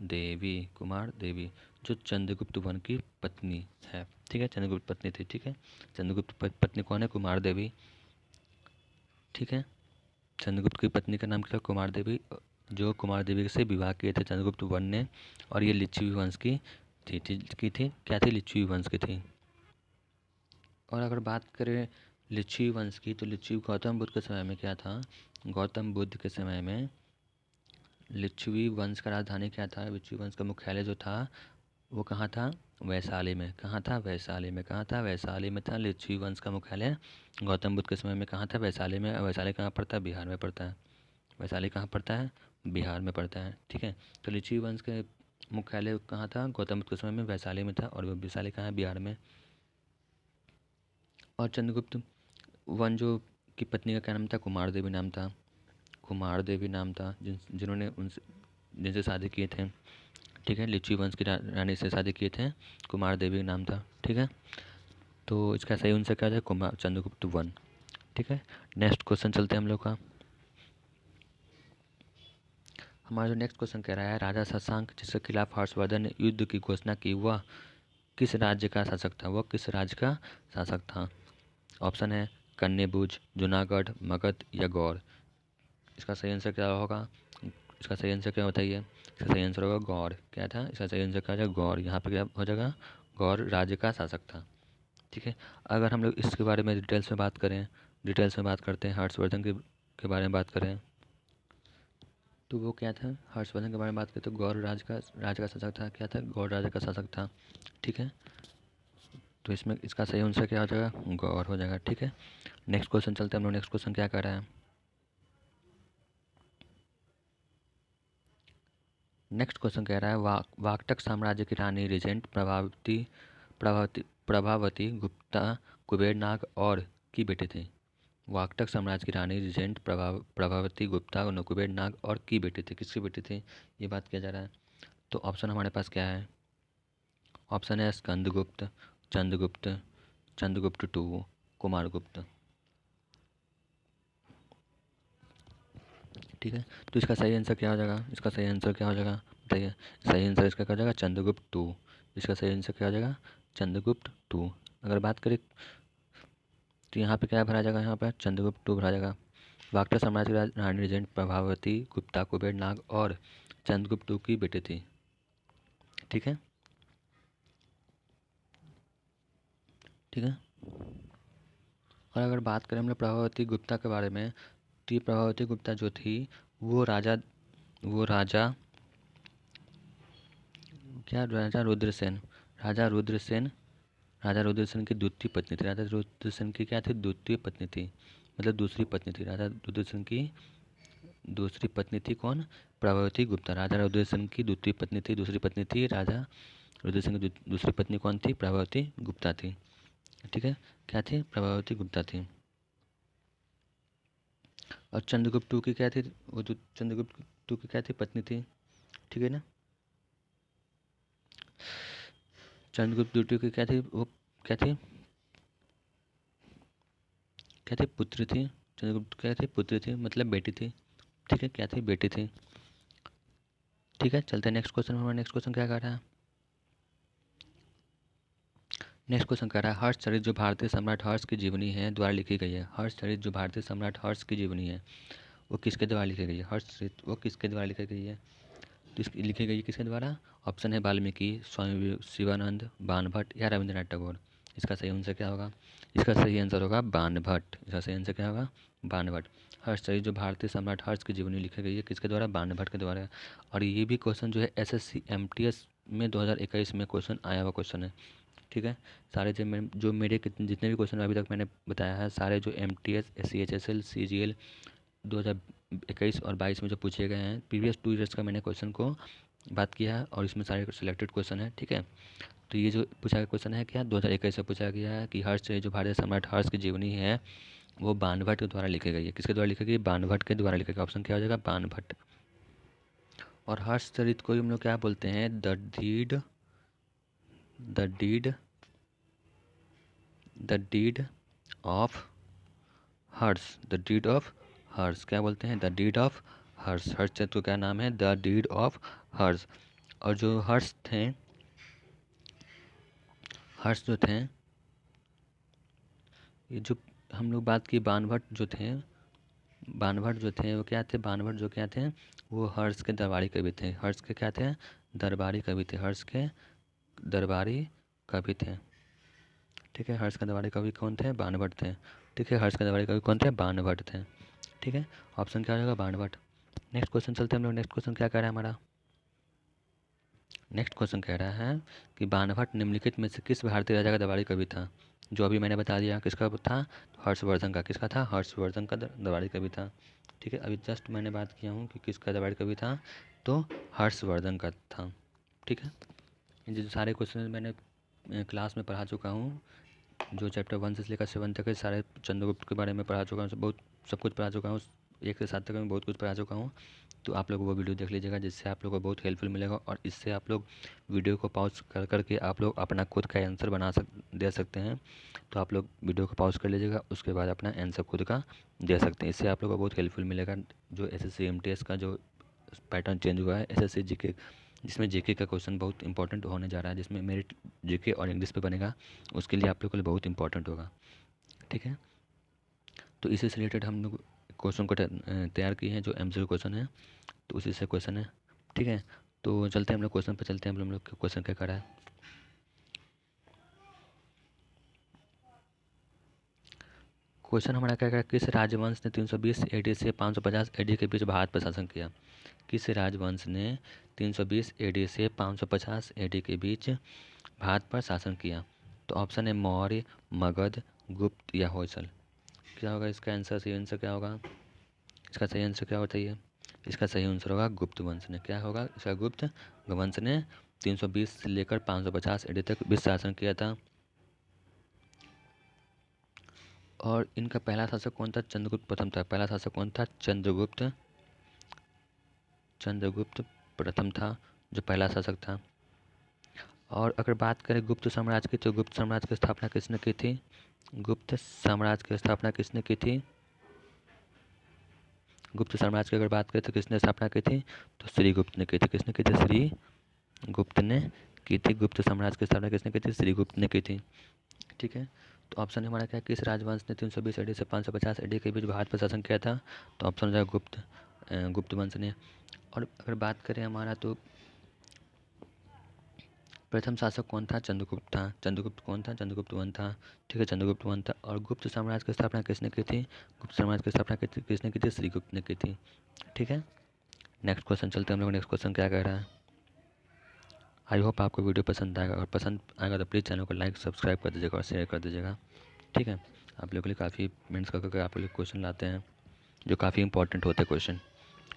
A: देवी। कुमार देवी, जो चंद्रगुप्त वन की पत्नी है। ठीक है, चंद्रगुप्त पत्नी थी। ठीक है, चंद्रगुप्त पत्नी कौन है? कुमार देवी। ठीक है, चंद्रगुप्त की पत्नी का नाम क्या? कुमार देवी, जो कुमार देवी से विवाह किए थे चंद्रगुप्त वन ने। और ये लिच्छवी वंश की थी। क्या थी? लिच्छवी वंश की थी। और अगर बात करें लिच्छवी वंश की, तो लिच्छवी गौतम बुद्ध के समय में क्या था? गौतम बुद्ध के समय में लिच्छवी वंश का राजधानी क्या था? लिच्छवी वंश का मुख्यालय जो था वो कहाँ था? वैशाली में। कहाँ था? वैशाली में। कहाँ था? वैशाली में था लिच्छवी वंश का मुख्यालय। गौतम बुद्ध के समय में कहाँ था? वैशाली में। वैशाली कहाँ पड़ता है? बिहार में पड़ता है। वैशाली कहाँ पड़ता है? बिहार में पड़ता है। ठीक है, तो लिच्छवी वंश के मुख्यालय कहाँ था? गौतम बुद्ध के समय में वैशाली में था। और वो वैशाली कहाँ है? बिहार में। और चंद्रगुप्त वन जो की पत्नी का क्या नाम था? कुमार देवी नाम था। कुमार देवी नाम था, जिन्होंने उनसे जिनसे शादी किए थे। ठीक है, लिच्छवी वंश की रानी से शादी किए थे। कुमार देवी नाम था। ठीक है, तो इसका सही आंसर क्या है? कुमार चंद्रगुप्त वन। ठीक है, नेक्स्ट क्वेश्चन चलते हैं हम लोग का। हमारा जो नेक्स्ट क्वेश्चन कह रहा है, राजा शशांक जिसके खिलाफ हर्षवर्धन ने युद्ध की घोषणा की, वह किस राज्य का शासक था? वो किस राज्य का शासक था? ऑप्शन है कन्नेबुज, जूनागढ़, मगध या गौर। इसका सही आंसर क्या होगा? इसका सही आंसर क्या बताइए? इसका सही आंसर होगा गौर। क्या था? इसका सही आंसर क्या हो जाएगा? गौर। यहाँ पे क्या हो जाएगा? गौर राज्य का शासक था। ठीक है। अगर हम लोग इसके बारे में डिटेल्स में बात करें, डिटेल्स में बात करते हैं, हर्षवर्धन के बारे में बात करें, तो वो क्या था? हर्षवर्धन के बारे में बात करें तो गौर राज्य का शासक था। क्या था? गौर राज्य का शासक था। ठीक है। तो इसमें इसका सही आंसर क्या हो जाएगा? गौर हो जाएगा। ठीक है। नेक्स्ट क्वेश्चन चलते हैं हम लोग। नेक्स्ट क्वेश्चन क्या कर रहा है? नेक्स्ट क्वेश्चन कह रहा है वाकटक साम्राज्य की रानी रीजेंट प्रभावती गुप्ता कुबेरनाग और की बेटी थी। वाकटक साम्राज्य की रानी रीजेंट प्रभावती गुप्ता कुबेरनाग और की बेटी थी। किसकी बेटी थी? ये बात किया जा रहा है। तो ऑप्शन हमारे पास क्या है? ऑप्शन है स्कंदगुप्त, चंद्रगुप्त, चंद्रगुप्त टू, कुमारगुप्त। ठीक है। तो इसका सही आंसर क्या हो जाएगा? इसका सही आंसर क्या हो जाएगा बताइए? सही आंसर इसका क्या हो जाएगा? चंद्रगुप्त टू। इसका सही आंसर क्या हो जाएगा? चंद्रगुप्त टू। अगर बात करें तो यहाँ पे क्या भरा जाएगा? यहाँ पे चंद्रगुप्त टू भरा जाएगा। वाकटर साम्राज्य की रानी रीजेंट प्रभावती गुप्ता कुबेरनाग और चंद्रगुप्त टू की बेटी थी। ठीक है। ठीक है। और अगर बात करें हम लोग प्रभावती गुप्ता के बारे में, तो ये प्रभावती गुप्ता जो थी वो राजा वो राजा क्या राजा रुद्रसेन राजा रुद्रसेन राजा रुद्रसेन की द्वितीय पत्नी थी। राजा रुद्रसेन की क्या थी? द्वितीय पत्नी थी, मतलब दूसरी पत्नी थी। राजा रुद्रसेन की दूसरी पत्नी थी कौन? प्रभावती गुप्ता। राजा रुद्रसेन की द्वितीय पत्नी थी, दूसरी पत्नी थी राजा रुद्रसेन की दूसरी पत्नी कौन थी? प्रभावती गुप्ता थी। ठीक है। क्या थी? प्रभावती गुप्ता थी। और चंद्रगुप्त टू की क्या थी? वो जो चंद्रगुप्त टू की क्या थी? पत्नी थी। ठीक है ना। चंद्रगुप्त टू की क्या थी? वो क्या थी? क्या थी? पुत्री थी। चंद्रगुप्त क्या थी? पुत्री थी, मतलब बेटी थी। ठीक है। क्या थी? बेटी थी। ठीक है। चलते हैं नेक्स्ट क्वेश्चन। हमारा नेक्स्ट क्वेश्चन क्या कर रहा है? नेक्स्ट क्वेश्चन कह रहा है हर्षचरित जो भारतीय सम्राट हर्ष की जीवनी है द्वारा लिखी गई है। हर्षचरित जो भारतीय सम्राट हर्ष की जीवनी है वो किसके द्वारा लिखी गई है? हर्षचरित वो किसके द्वारा लिखी गई है? तो इसकी लिखी गई है किसके द्वारा? ऑप्शन है वाल्मीकि, स्वामी शिवानंद, बाणभट्ट या रविंद्रनाथ टैगोर। इसका सही आंसर क्या होगा? इसका सही आंसर होगा बाणभट्ट। इसका सही आंसर क्या होगा? बाणभट्ट। हर्षचरित जो भारतीय सम्राट हर्ष की जीवनी लिखी गई है किसके द्वारा? बाणभट्ट के द्वारा। और ये भी क्वेश्चन जो है SSC MTS में 2021 में क्वेश्चन आया हुआ क्वेश्चन है। ठीक है। सारे जो मेरे जितने भी क्वेश्चन अभी तक मैंने बताया है सारे जो MTS CHSL CGL 2021 और 22 में जो पूछे गए हैं प्रीवियस 2 ईयर्स का मैंने क्वेश्चन को बात किया है और इसमें सारे सिलेक्टेड क्वेश्चन है। ठीक है। तो ये जो पूछा गया क्वेश्चन है क्या 2021 से पूछा गया है कि हर्ष जो भारतीय सम्राट हर्ष की जीवनी है वो बाणभट्ट के द्वारा लिखी गई है। किसके द्वारा लिखी गई? बाणभट्ट के द्वारा लिखी गई। ऑप्शन क्या हो जाएगा? बाणभट्ट। और हर्षचरित को हम लोग क्या बोलते हैं? The deed of Harsh. The deed of Harsh क्या बोलते हैं? The deed of Harsh. हर्षचरित को क्या नाम है? The deed of Harsh. और जो हर्ष जो थे ये जो हम लोग बात की बाणभट्ट जो थे वो क्या थे? बाणभट्ट जो क्या थे? वो हर्ष के दरबारी कवि थे। हर्ष के क्या थे? दरबारी कवि थे। हर्ष के दरबारी कवि थे। ठीक है। हर्ष के दरबारी कवि कौन थे? बाणभट्ट थे। ठीक है। हर्ष के दरबारी कवि कौन थे? बाणभट्ट थे। ठीक है। ऑप्शन क्या हो जाएगा? बाणभट्ट। नेक्स्ट क्वेश्चन चलते हैं हम लोग। नेक्स्ट क्वेश्चन क्या कह रहा है हमारा? नेक्स्ट क्वेश्चन कह रहा है कि बाणभट्ट निम्नलिखित में से किस भारतीय राजा का दरबारी कवि था? जो अभी मैंने बता दिया किसका था? हर्षवर्धन का। किसका था? हर्षवर्धन का दरबारी कवि था। ठीक है। अभी जस्ट मैंने बात किया हूँ कि किसका दरबारी कवि था, तो हर्षवर्धन का था। ठीक है। ये जो सारे क्वेश्चन मैंने क्लास में पढ़ा चुका हूँ, जो चैप्टर 1 से लेकर 7 तक है सारे चंद्रगुप्त के बारे में पढ़ा चुका हूँ। बहुत सब कुछ पढ़ा चुका हूँ। 1 से 7 तक मैं बहुत कुछ पढ़ा चुका हूँ। तो आप लोग वो वीडियो देख लीजिएगा जिससे आप लोग को बहुत हेल्पफुल मिलेगा और इससे आप लोग वीडियो को पॉज कर करके आप लोग अपना खुद का आंसर दे सकते हैं। तो आप लोग वीडियो को पॉज कर लीजिएगा, उसके बाद अपना आंसर खुद का दे सकते हैं। इससे आप लोग को बहुत हेल्पफुल मिलेगा। जो SSC MTS का जो पैटर्न चेंज हुआ है, SSC GK जिसमें जीके का क्वेश्चन बहुत इंपॉर्टेंट होने जा रहा है, जिसमें मेरिट जीके और इंग्लिश पे बनेगा, उसके लिए आप लोग के लिए बहुत इंपॉर्टेंट होगा। ठीक है, तो इसी से रिलेटेड हम लोग क्वेश्चन को तैयार किए हैं जो एमसीक्यू क्वेश्चन है, तो उसी से क्वेश्चन है। ठीक है, तो चलते हैं हम लोग क्वेश्चन पर, चलते हैं हम लोग क्वेश्चन क्या करा है। क्वेश्चन हमारा क्या करा, किस राजवंश ने 320 एडी से 550 एडी के बीच भारत पर शासन किया? किस राजवंश ने 320 एडी से 550 एडी के बीच भारत पर शासन किया? तो ऑप्शन है मौर्य, मगध, गुप्त या होयसल। क्या होगा इसका आंसर? सही आंसर क्या होगा? इसका सही आंसर क्या होता है? इसका सही आंसर होगा गुप्त वंश ने। क्या होगा इसका? गुप्त वंश ने 320 से लेकर 550 एडी तक विश्व शासन किया था। और इनका पहला शासक कौन था? चंद्रगुप्त प्रथम था। पहला शासक कौन था? चंद्रगुप्त प्रथम था, जो पहला शासक था। और अगर बात करें गुप्त साम्राज्य की, तो गुप्त साम्राज्य की स्थापना किसने की थी? गुप्त साम्राज्य की स्थापना किसने की थी? गुप्त साम्राज्य की अगर बात करें तो किसने स्थापना की थी? तो श्रीगुप्त ने की थी। किसने की थी? श्रीगुप्त ने की थी। गुप्त साम्राज्य की स्थापना किसने की थी? श्रीगुप्त ने की थी। ठीक है, तो ऑप्शन हमारा क्या है, किस राजवंश ने 320 एडी से 550 एडी के बीच भारत पर शासन किया था? तो ऑप्शन हो जाएगा गुप्त वंश ने। और अगर बात करें हमारा, तो प्रथम शासक कौन था? चंद्रगुप्त था। चंद्रगुप्त कौन था? चंद्रगुप्त वन था। ठीक है, चंद्रगुप्त वन था। और गुप्त साम्राज्य की स्थापना किसने की थी? गुप्त साम्राज्य की स्थापना किसने की थी? श्रीगुप्त ने की थी। ठीक है, नेक्स्ट क्वेश्चन चलते हैं हम लोग। नेक्स्ट क्वेश्चन क्या कह रहा है? आई होप आपको वीडियो पसंद आएगा, और पसंद आएगा तो प्लीज़ चैनल को लाइक सब्सक्राइब कर दीजिएगा और शेयर कर दीजिएगा। ठीक है, आप लोगों के लिए काफ़ी मिनट्स करके आप लोग क्वेश्चन लाते हैं जो काफ़ी इंपॉर्टेंट होते हैं क्वेश्चन।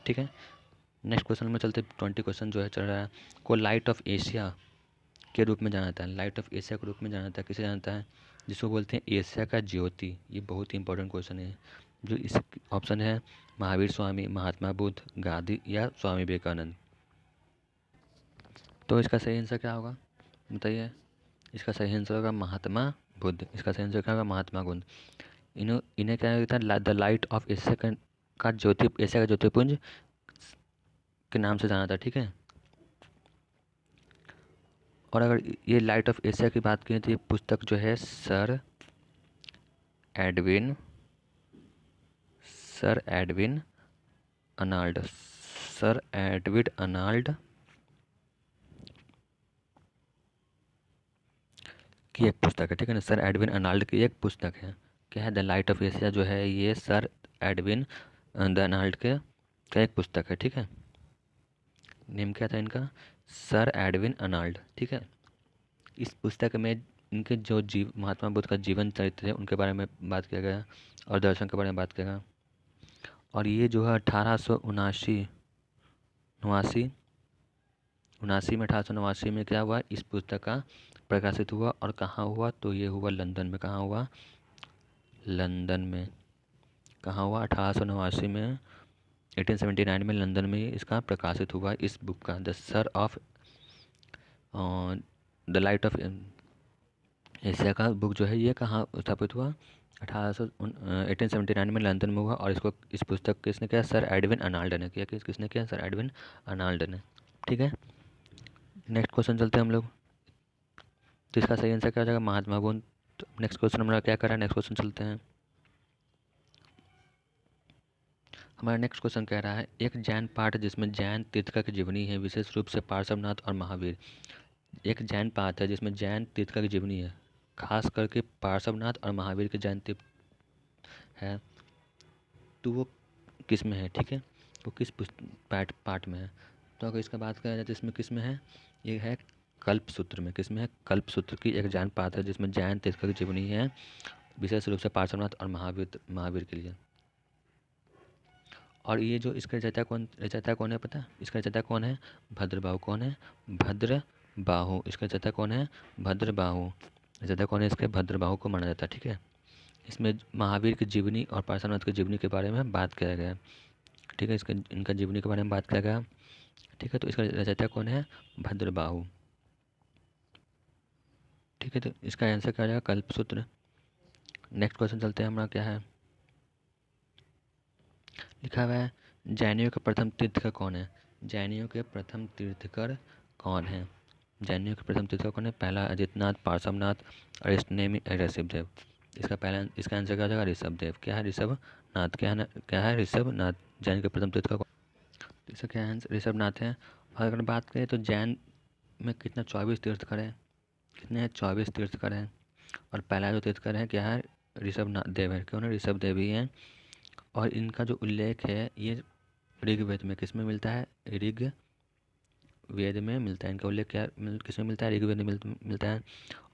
A: ठीक है, नेक्स्ट क्वेश्चन में चलते। 20 क्वेश्चन जो है चल रहा है, को लाइट ऑफ एशिया के रूप में जाना जाता है। लाइट ऑफ एशिया के रूप में जाना जाता है। किसे जानता है? जिसको बोलते हैं एशिया का ज्योति। ये बहुत ही इंपॉर्टेंट क्वेश्चन है। जो इस ऑप्शन है महावीर स्वामी, महात्मा बुद्ध, गांधी या स्वामी विवेकानंद। तो इसका सही आंसर क्या होगा बताइए? इसका सही आंसर होगा महात्मा बुद्ध। इसका सही आंसर क्या होगा? महात्मा बुद्ध। इन्हें क्या कहता है? द लाइट ऑफ एशिया का ज्योति, एशिया का ज्योतिपुंज के नाम से जाना था। ठीक है, और अगर ये लाइट ऑफ एशिया की बात करें तो ये पुस्तक जो है सर एडविन अनाल्ड की एक पुस्तक है। ठीक है ना, सर एडविन अनाल्ड की एक पुस्तक है। क्या है? द लाइट ऑफ एशिया जो है ये सर एडविन द अनाल्ड के का एक पुस्तक है। ठीक है, नेम क्या था इनका? Sir Edwin Arnold. ठीक है, इस पुस्तक में इनके जो महात्मा बुद्ध का जीवन चरित्र है उनके बारे में बात किया गया, और दर्शन के बारे में बात किया गया। और ये जो है 1879 में क्या हुआ? इस पुस्तक का प्रकाशित हुआ। और कहाँ हुआ? तो ये हुआ लंदन में। कहाँ हुआ? लंदन में। कहाँ हुआ? 1889 में, 1879 में लंदन में इसका प्रकाशित हुआ। इस बुक का द लाइट ऑफ एशिया का बुक जो है ये कहाँ स्थापित हुआ? 1879 में लंदन में हुआ। और इस पुस्तक किसने किया? सर एडविन अनाल्ड ने किया। किसने किया? सर एडविन अनाल्ड ने। ठीक है, नेक्स्ट क्वेश्चन चलते हैं हम लोग। तो इसका सही आंसर क्या हो जाएगा? महात्मा बुद्ध। नेक्स्ट क्वेश्चन हमारा क्या कर रहा है? नेक्स्ट क्वेश्चन चलते हैं। हमारा नेक्स्ट क्वेश्चन कह रहा है, एक जैन पाठ जिसमें जैन तीर्थंकर की जीवनी है, विशेष रूप से पार्श्वनाथ और महावीर। एक जैन पाठ है जिसमें जैन तीर्थंकर की जीवनी है, खास करके पार्श्वनाथ और महावीर के जैन तीर्थ है, तो वो किस में है? ठीक है, वो किस पाठ में है? तो अगर इसका बात करें जाए तो इसमें किस में है? ये है कल्पसूत्र में। किस में है? कल्पसूत्र की एक जैन पाठ है जिसमें जैन तीर्थंकर की जीवनी है, विशेष रूप से पार्श्वनाथ और महावीर के लिए। और ये जो इसका रचयिता कौन है पता है? इसका रचयिता कौन है? भद्रबाहु। कौन है? भद्रबाहु। इसका रचयिता कौन है? भद्रबाहु। रचयिता कौन है इसके? भद्रबाहु को माना जाता है। ठीक है, इसमें महावीर की जीवनी और पार्श्वनाथ की जीवनी के बारे में बात किया गया है। ठीक है, इनका जीवनी के बारे में बात किया गया। ठीक है, तो इसका रचयिता कौन है? भद्रबाहु। ठीक है, तो इसका आंसर क्या हो जाएगा? कल्पसूत्र। नेक्स्ट क्वेश्चन चलते हैं। हमारा क्या है लिखा हुआ है? जैनियों का प्रथम तीर्थंकर कौन है? जैनियों के प्रथम तीर्थकर कौन हैं? जैनियों के प्रथम तीर्थकर कौन है? पहला अजितनाथ, पार्श्वनाथ, अरिष्टनेमि, ऋषभदेव। इसका आंसर क्या हो जाएगा? ऋषभदेव। क्या है? ऋषभनाथ। क्या है? ऋषभनाथ। जैन के प्रथम तीर्थकर कौन? तो इसका क्या आंसर? ऋषभनाथ है। और अगर बात करें तो जैन में कितना 24 तीर्थकर है। कितने हैं? 24 तीर्थकर हैं। और पहला जो तीर्थकर है क्या है? ऋषभनाथ देव है। क्यों ना? ऋषभदेव ही हैं। और इनका जो उल्लेख है ये ऋग्वेद में किस में मिलता है? ऋग्वेद में मिलता है। इनका उल्लेख क्या किस में मिलता है? ऋग्वेद में मिलता है।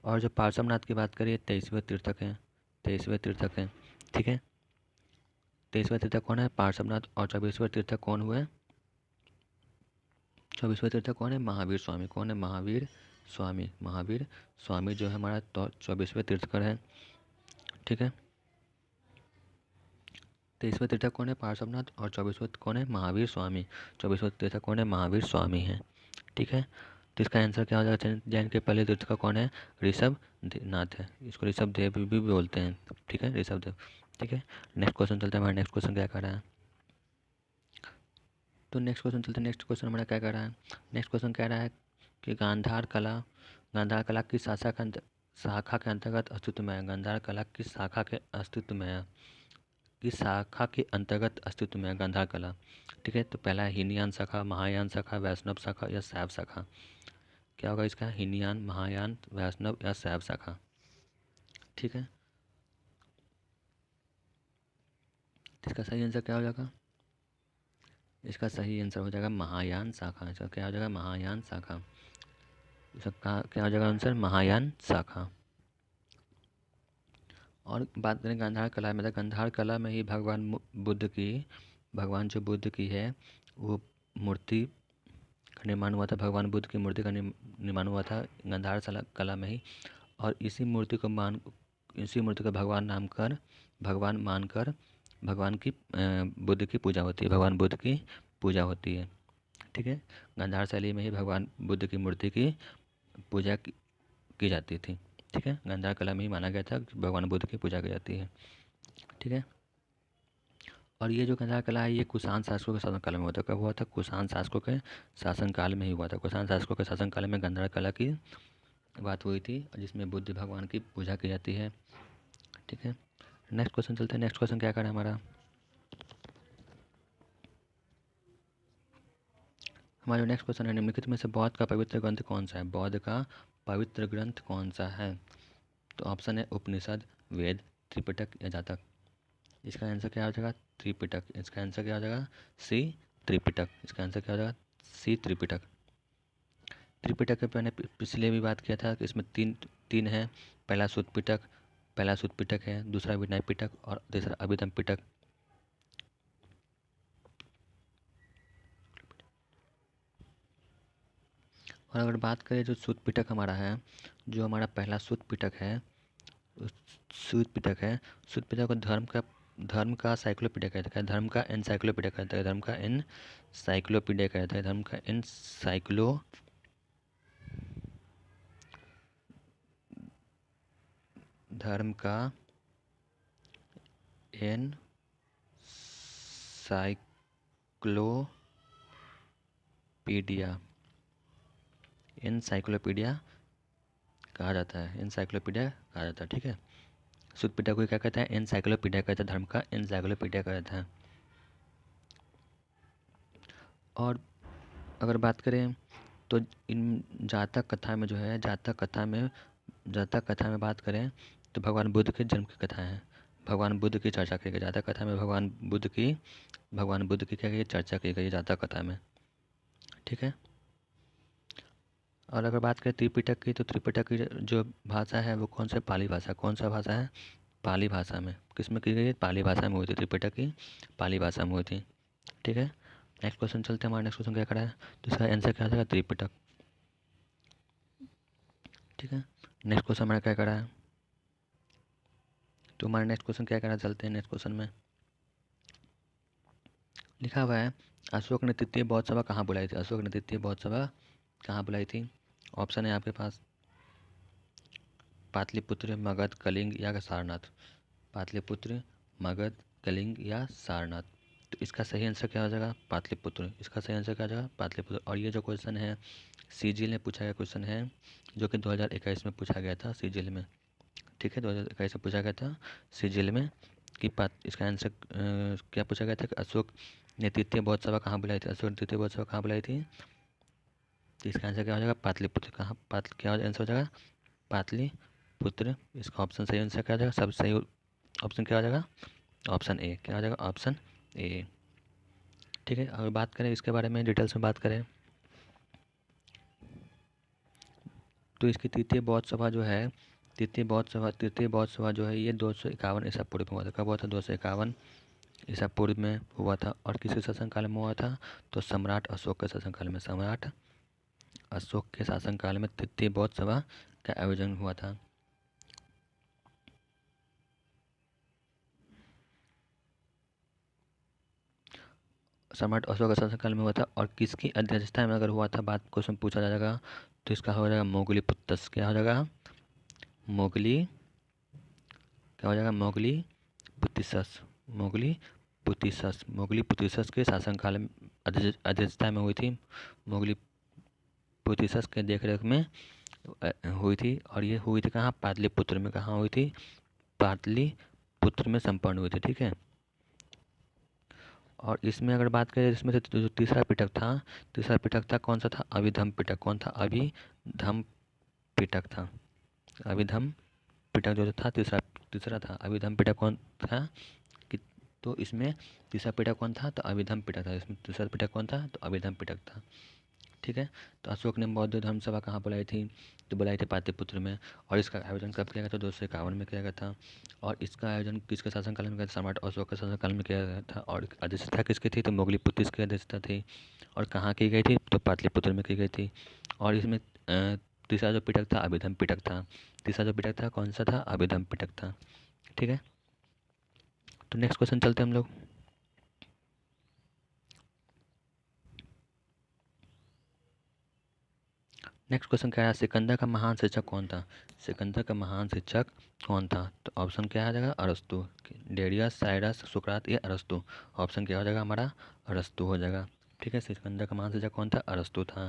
A: और जो पार्श्वनाथ की बात करिए 23वें तीर्थक हैं। 23वें तीर्थक हैं। ठीक है, 23वें तीर्थक कौन है? पार्श्वनाथ। और 24वें तीर्थक कौन हुए? 24वें तीर्थक कौन है? महावीर स्वामी। कौन है? महावीर स्वामी। महावीर स्वामी जो है हमारा 24वें तीर्थकर है। ठीक है, 23वें तीर्थक कौन है? पार्श्वनाथ। और 24वें कौन है? महावीर स्वामी। 24वें तीर्थक कौन है? महावीर स्वामी है। ठीक है, तो इसका आंसर क्या हो जाएगा? जैन के पहले तीर्थकर कौन है? ऋषभ नाथ है। इसको ऋषभ देव भी बोलते हैं। ठीक है, ऋषभ देव। ठीक है, नेक्स्ट क्वेश्चन चलते हैं। हमारा नेक्स्ट क्वेश्चन क्या कर रहा है? तो नेक्स्ट क्वेश्चन चलते हैं। नेक्स्ट क्वेश्चन हमारा क्या कर रहा है? नेक्स्ट क्वेश्चन कह रहा है कि गांधार कला की शाखा के अंतर्गत अस्तित्व में है। गांधार कला की शाखा के अस्तित्व में है। किस शाखा के अंतर्गत अस्तित्व में है गांधार कला? ठीक है, तो पहला है हीनयान शाखा, महायान शाखा, वैष्णव शाखा या शैव शाखा। क्या होगा इसका? हीनयान, महायान, वैष्णव या शैव शाखा। ठीक है, इसका सही आंसर क्या हो जाएगा? इसका सही आंसर हो जाएगा महायान शाखा। इसका क्या हो जाएगा? महायान शाखा। इसका क्या हो जाएगा आंसर? महायान शाखा। और बात करें गांधार कला में, तो गांधार कला में ही भगवान जो बुद्ध की है वो मूर्ति का निर्माण हुआ था। भगवान बुद्ध की मूर्ति का निर्माण हुआ था गांधार कला में ही। और इसी मूर्ति को भगवान मानकर भगवान की बुद्ध की पूजा होती है। भगवान बुद्ध की पूजा होती है। ठीक है, गांधार शैली में ही भगवान बुद्ध की मूर्ति की पूजा की जाती थी। ठीक है, गांधार कला में ही माना गया था कि भगवान बुद्ध की पूजा की जाती है। ठीक है, और ये जो गांधार कला है ये कुषाण शासकों के शासनकाल में हुआ था। कब हुआ था? कुषाण शासकों के शासनकाल में ही हुआ था। कुषाण शासकों के शासनकाल में गांधार कला की बात हुई थी, जिसमें बुद्ध भगवान की पूजा की जाती है। ठीक है, नेक्स्ट क्वेश्चन चलते हैं। नेक्स्ट क्वेश्चन क्या करें हमारा? हमारा नेक्स्ट क्वेश्चन है निम्नलिखित में से बौद्ध का पवित्र ग्रंथ कौन सा है? बौद्ध का पवित्र ग्रंथ कौन सा है? तो ऑप्शन है उपनिषद, वेद, त्रिपिटक या जातक। इसका आंसर क्या हो जाएगा? त्रिपिटक। इसका आंसर क्या हो जाएगा? सी त्रिपिटक। इसका आंसर क्या हो जाएगा? सी त्रिपिटक। त्रिपिटक पे मैंने पिछले भी बात किया था कि इसमें तीन तीन है। पहला सुत पिटक है, दूसरा विनय पिटक और तीसरा अभिधम पिटक। और अगर बात करें जो सूत पिटक हमारा है, जो हमारा पहला सूत पिटक है, सूत पिटक है, सूत पिटक को धर्म का साइक्लोपीडिया कहता है। धर्म का एनसाइक्लोपीडिया कहता है। धर्म का एनसाइक्लोपीडिया कहता है। धर्म का धर्म का एनसाइक्लोपीडिया एनसाइक्लोपीडिया कहा जाता है। एनसाइक्लोपीडिया कहा जाता है। ठीक है, सूत पिटक को क्या कहता है? एनसाइक्लोपीडिया कहता है। धर्म का एनसाइक्लोपीडिया कहता है। और अगर बात करें तो इन जातक कथा में जो है, जातक कथा में बात करें तो भगवान बुद्ध के जन्म की कथा है। भगवान बुद्ध की चर्चा की गई जातक कथा में। भगवान बुद्ध की क्या की चर्चा की गई जातक कथा में। ठीक है, और अगर बात करें त्रिपिटक की, तो त्रिपिटक की जो भाषा है वो कौन सा? पाली भाषा। कौन सा भाषा है? पाली भाषा में। किस में की गई है? पाली भाषा में हुई थी। त्रिपिटक की पाली भाषा में हुई थी। ठीक है, नेक्स्ट क्वेश्चन चलते हैं। हमारा नेक्स्ट क्वेश्चन क्या करा है? तो इसका आंसर क्या हो जाएगा? त्रिपिटक। ठीक है, नेक्स्ट क्वेश्चन हमारा क्या करा है? तो हमारा नेक्स्ट क्वेश्चन क्या करा? चलते हैं नेक्स्ट क्वेश्चन में। लिखा हुआ है अशोक ने तृतीय बौद्ध सभा कहाँ बुलाई थी? अशोक ने तृतीय बौद्ध सभा कहाँ बुलाई थी? ऑप्शन है आपके पास पाटलिपुत्र, मगध, कलिंग या सारनाथ। पाटलिपुत्र, मगध, कलिंग या सारनाथ। तो तो इसका सही आंसर क्या हो जाएगा? पाटलिपुत्र। इसका सही आंसर क्या हो जाएगा? पाटलिपुत्र। और ये जो क्वेश्चन है सीजीएल में पूछा गया क्वेश्चन है, जो कि 2021 में पूछा गया था सीजीएल में। ठीक है, 2021 में पूछा गया था सीजीएल में कि इसका आंसर क्या पूछा गया था कि अशोक ने तृतीय बौद्ध सभा कहाँ बुलाई थी? अशोक ने तृतीय बौद्ध सभा कहाँ बुलाई थी? तो इसका आंसर क्या हो जाएगा? पाटलिपुत्र। कहाँ क्या आंसर हो जाएगा? पाटलिपुत्र। इसका ऑप्शन सही आंसर क्या हो जाएगा? सब सही ऑप्शन क्या हो जाएगा? Option A. क्या हो जाएगा? Option A. ठीक है, अगर बात करें इसके बारे में डिटेल्स में बात करें तो इसकी तृतीय बौद्ध सभा जो है, तृतीय बौद्ध सभा जो है ये 251 ईसा पूर्व में हुआ था। कब हुआ था? 251 ईसा पूर्व में हुआ था। और किसके शासनकाल में हुआ था? तो सम्राट अशोक के शासनकाल में। सम्राट अशोक के शासनकाल में तृतीय बौद्ध सभा का आयोजन हुआ था। सम्राट अशोक के शासनकाल में हुआ था। और किसकी अध्यक्षता में अगर हुआ था, बात क्वेश्चन पूछा जाएगा तो इसका हो जाएगा मोगली पुत्तस। क्या हो जाएगा? मोगली। क्या हो जाएगा? मोगली पुतिसस। मोगली पुतिसस। मोगली पुतिसस के शासनकाल में अध्यक्षता में हुई थी। मोगली पुतिसस के देखरेख में हुई थी। और ये हुई थी कहाँ? पाटलिपुत्र में। कहाँ हुई थी? पाटलिपुत्र में संपन्न हुई थी। ठीक है, और इसमें अगर बात करें, इसमें से जो तीसरा पिटक था कौन सा था? अभिधम पिटक। कौन था? अभिधम पिटक था। अभिधम पिटक जो था तीसरा था। अभिधम पिटक कौन था कि तो इसमें तीसरा पिटक कौन था? तो अभिधम पिटक था। इसमें तीसरा पिटक कौन था? तो अभिधम पिटक था। ठीक है, तो अशोक ने बौद्ध धर्म सभा कहाँ बुलाई थी? तो बुलाई थी पाटलिपुत्र में। और इसका आयोजन कब किया गया था? 251 में किया गया था। और इसका आयोजन किसके शासनकाल में किया था? सम्राट अशोक के शासनकाल में किया गया था। और अध्यक्षता किसकी थी? तो मोगली पुतिस की अध्यक्षता थी। और कहाँ की गई थी? तो पाटलिपुत्र में की गई थी। और इसमें तीसरा जो पिटक था अभिधम पिटक था। तीसरा जो पिटक था कौन सा था? अभिधम पिटक था। ठीक है, तो नेक्स्ट क्वेश्चन चलते हैं हम लोग। नेक्स्ट क्वेश्चन क्या है? सिकंदर का महान शिक्षक कौन था? सिकंदर का महान शिक्षक कौन था? तो ऑप्शन क्या आ जाएगा? अरस्तु। डेरियस, साइरस, सुकरात या अरस्तु? ऑप्शन क्या हो जाएगा हमारा? अरस्तु हो जाएगा। ठीक है, सिकंदर का महान शिक्षक कौन था? अरस्तु था।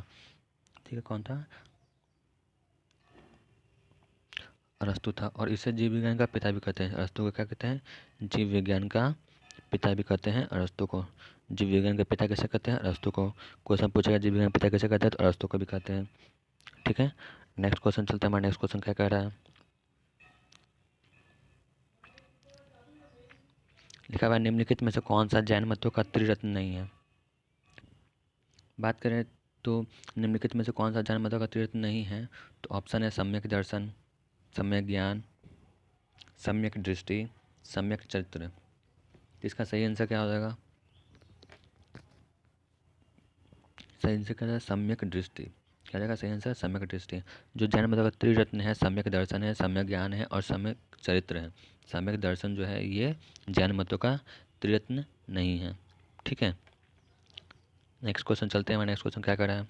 A: ठीक है, कौन था? अरस्तु था। और इसे जीव विज्ञान का पिता भी कहते हैं। अरस्तु को क्या कहते हैं? जीव विज्ञान का पिता भी कहते हैं अरस्तु को। जीव विज्ञान के पिता कैसे कहते हैं? अरस्तु को। क्वेश्चन पूछेगा जीव विज्ञान के पिता कैसे कहते हैं, तो अरस्तु को भी कहते हैं। ठीक है, नेक्स्ट क्वेश्चन चलते हैं। हमारा नेक्स्ट क्वेश्चन क्या कह रहा है? लिखा हुआ है निम्नलिखित में से कौन सा जैन मतों का त्रिरत्न नहीं है? बात करें तो निम्नलिखित में से कौन सा जैन मतों का त्रिरत्न नहीं है? तो ऑप्शन है सम्यक दर्शन, सम्यक ज्ञान, सम्यक दृष्टि, सम्यक चरित्र। इसका सही आंसर क्या हो जाएगा? सही आंसर क्या है? सम्यक दृष्टि। क्या जाएगा सही आंसर? सम्यक दृष्टि। जो जैन मतों का त्रिरत्न है, सम्यक दर्शन है, सम्यक ज्ञान है और सम्यक चरित्र है। सम्यक दर्शन जो है ये जैन मतों का त्रिरत्न नहीं है। ठीक है, नेक्स्ट क्वेश्चन चलते हैं। हमारा नेक्स्ट क्वेश्चन क्या कर रहा है?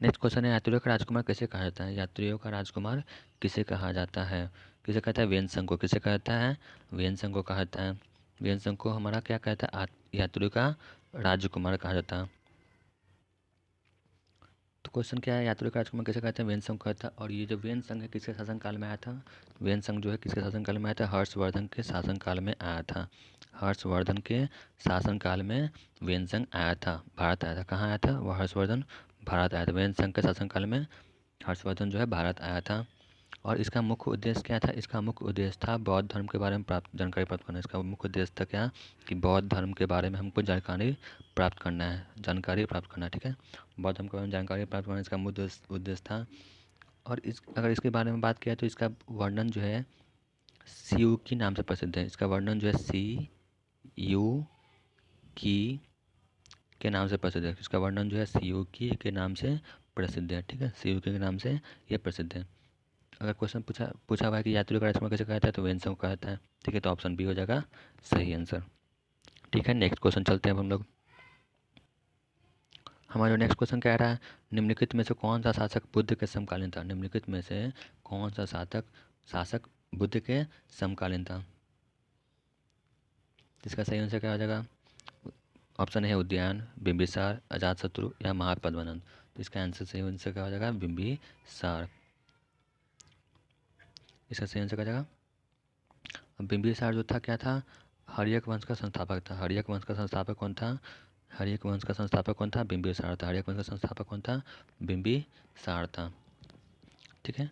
A: नेक्स्ट क्वेश्चन है यात्रियों का राजकुमार किसे कहा जाता है? यात्रियों का राजकुमार किसे कहा जाता है? किसे कहता है? वेनसंग को। किसे कहता है? वेनसंग को कहता है। वेनसंग को हमारा क्या कहता है? यात्रियों का राजकुमार कहा जाता है। तो क्वेश्चन क्या है? यात्रियों का राजकुमार किसे कहते हैं? वेनसंग को कहता है। और ये जो वेनसंग है किसके शासनकाल में आया था? वेनसंग जो है किसके शासनकाल में आया था? हर्षवर्धन के शासनकाल में आया था। हर्षवर्धन के शासनकाल में वेनसंग आया था, भारत आया था। कहाँ आया था? वह हर्षवर्धन भारत आया था। वेनसंग के शासनकाल में हर्षवर्धन जो है भारत आया था। और इसका मुख्य उद्देश्य क्या था? इसका मुख्य उद्देश्य था बौद्ध धर्म के बारे में जानकारी प्राप्त करना। इसका मुख्य उद्देश्य था क्या? कि बौद्ध धर्म के बारे में हमको जानकारी प्राप्त करना है, जानकारी प्राप्त करना है। ठीक है, बौद्ध धर्म के बारे में जानकारी प्राप्त करना इसका मुख्य उद्देश्य था। और अगर इसके बारे में बात किया तो इसका वर्णन जो है सीयू की नाम से प्रसिद्ध है। इसका वर्णन जो है सीयू की के नाम से प्रसिद्ध है। इसका वर्णन जो है सीयू की के नाम से प्रसिद्ध है। ठीक है, सीयू के नाम से ये प्रसिद्ध है। अगर क्वेश्चन पूछा हुआ है कि यात्रियों का राजकुमार कैसे कहता है, तो वेनसंग को कहता है। ठीक है, तो ऑप्शन बी हो जाएगा सही आंसर। ठीक है, नेक्स्ट क्वेश्चन चलते हैं अब हम लोग। हमारा नेक्स्ट क्वेश्चन कह रहा है निम्नलिखित में से कौन सा शासक बुद्ध के समकालीन था? निम्नलिखित में से कौन सा शासक बुद्ध के समकालीन था? इसका सही आंसर क्या हो जाएगा? ऑप्शन है उद्यान, बिंबिसार, अजातशत्रु या महापद्मनंद। तो इसका आंसर सही आंसर क्या हो जाएगा? बिंबिसार। इसका सही आंसर क्या हो जाएगा? अब बिंबिसार जो था क्या था? हर्यक वंश का संस्थापक था। हर्यक वंश का संस्थापक कौन था? हर्यक वंश का संस्थापक कौन था? बिंबिसार था। हर्यक वंश का संस्थापक कौन था? बिंबिसार था। ठीक है,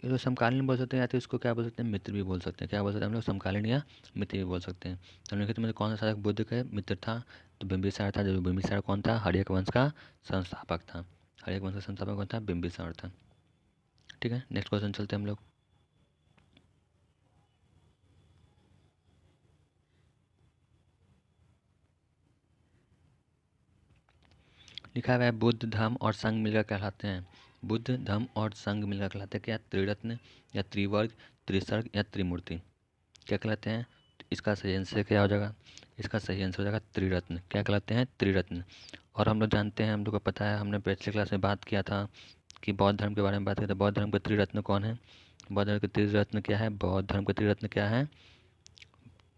A: ये जो समकालीन बोल सकते हैं या तो इसको क्या बोल सकते हैं? मित्र भी बोल सकते हैं। क्या बोल सकते हैं हम लोग? समकालीन या मित्र भी बोल सकते हैं। तो हमने कहा कौन सा शासक बुद्ध का मित्र था? तो बिंबिसार था। जो बिंबिसार कौन था? हर्यक वंश का संस्थापक था। हर्यक वंश का संस्थापक कौन था? बिंबिसार था। ठीक है, नेक्स्ट क्वेश्चन चलते हैं हम लोग। लिखा हुआ है बुद्ध धम्म और संघ मिलकर कहलाते हैं। बुद्ध धम्म और संघ मिलकर कहलाते हैं क्या? त्रिरत्न या त्रिवर्ग, त्रिसर्ग या त्रिमूर्ति। क्या कहलाते हैं? इसका सही आंसर क्या हो जाएगा? इसका सही आंसर हो जाएगा त्रिरत्न। क्या कहलाते हैं? त्रिरत्न। और हम लोग जानते हैं, हम लोग को पता है, हमने पिछले क्लास में बात किया था कि बौद्ध धर्म के बारे में बात की थी। बौद्ध धर्म के त्रिरत्न कौन है? बौद्ध धर्म के त्रिरत्न क्या है? बौद्ध धर्म के त्रिरत्न क्या है?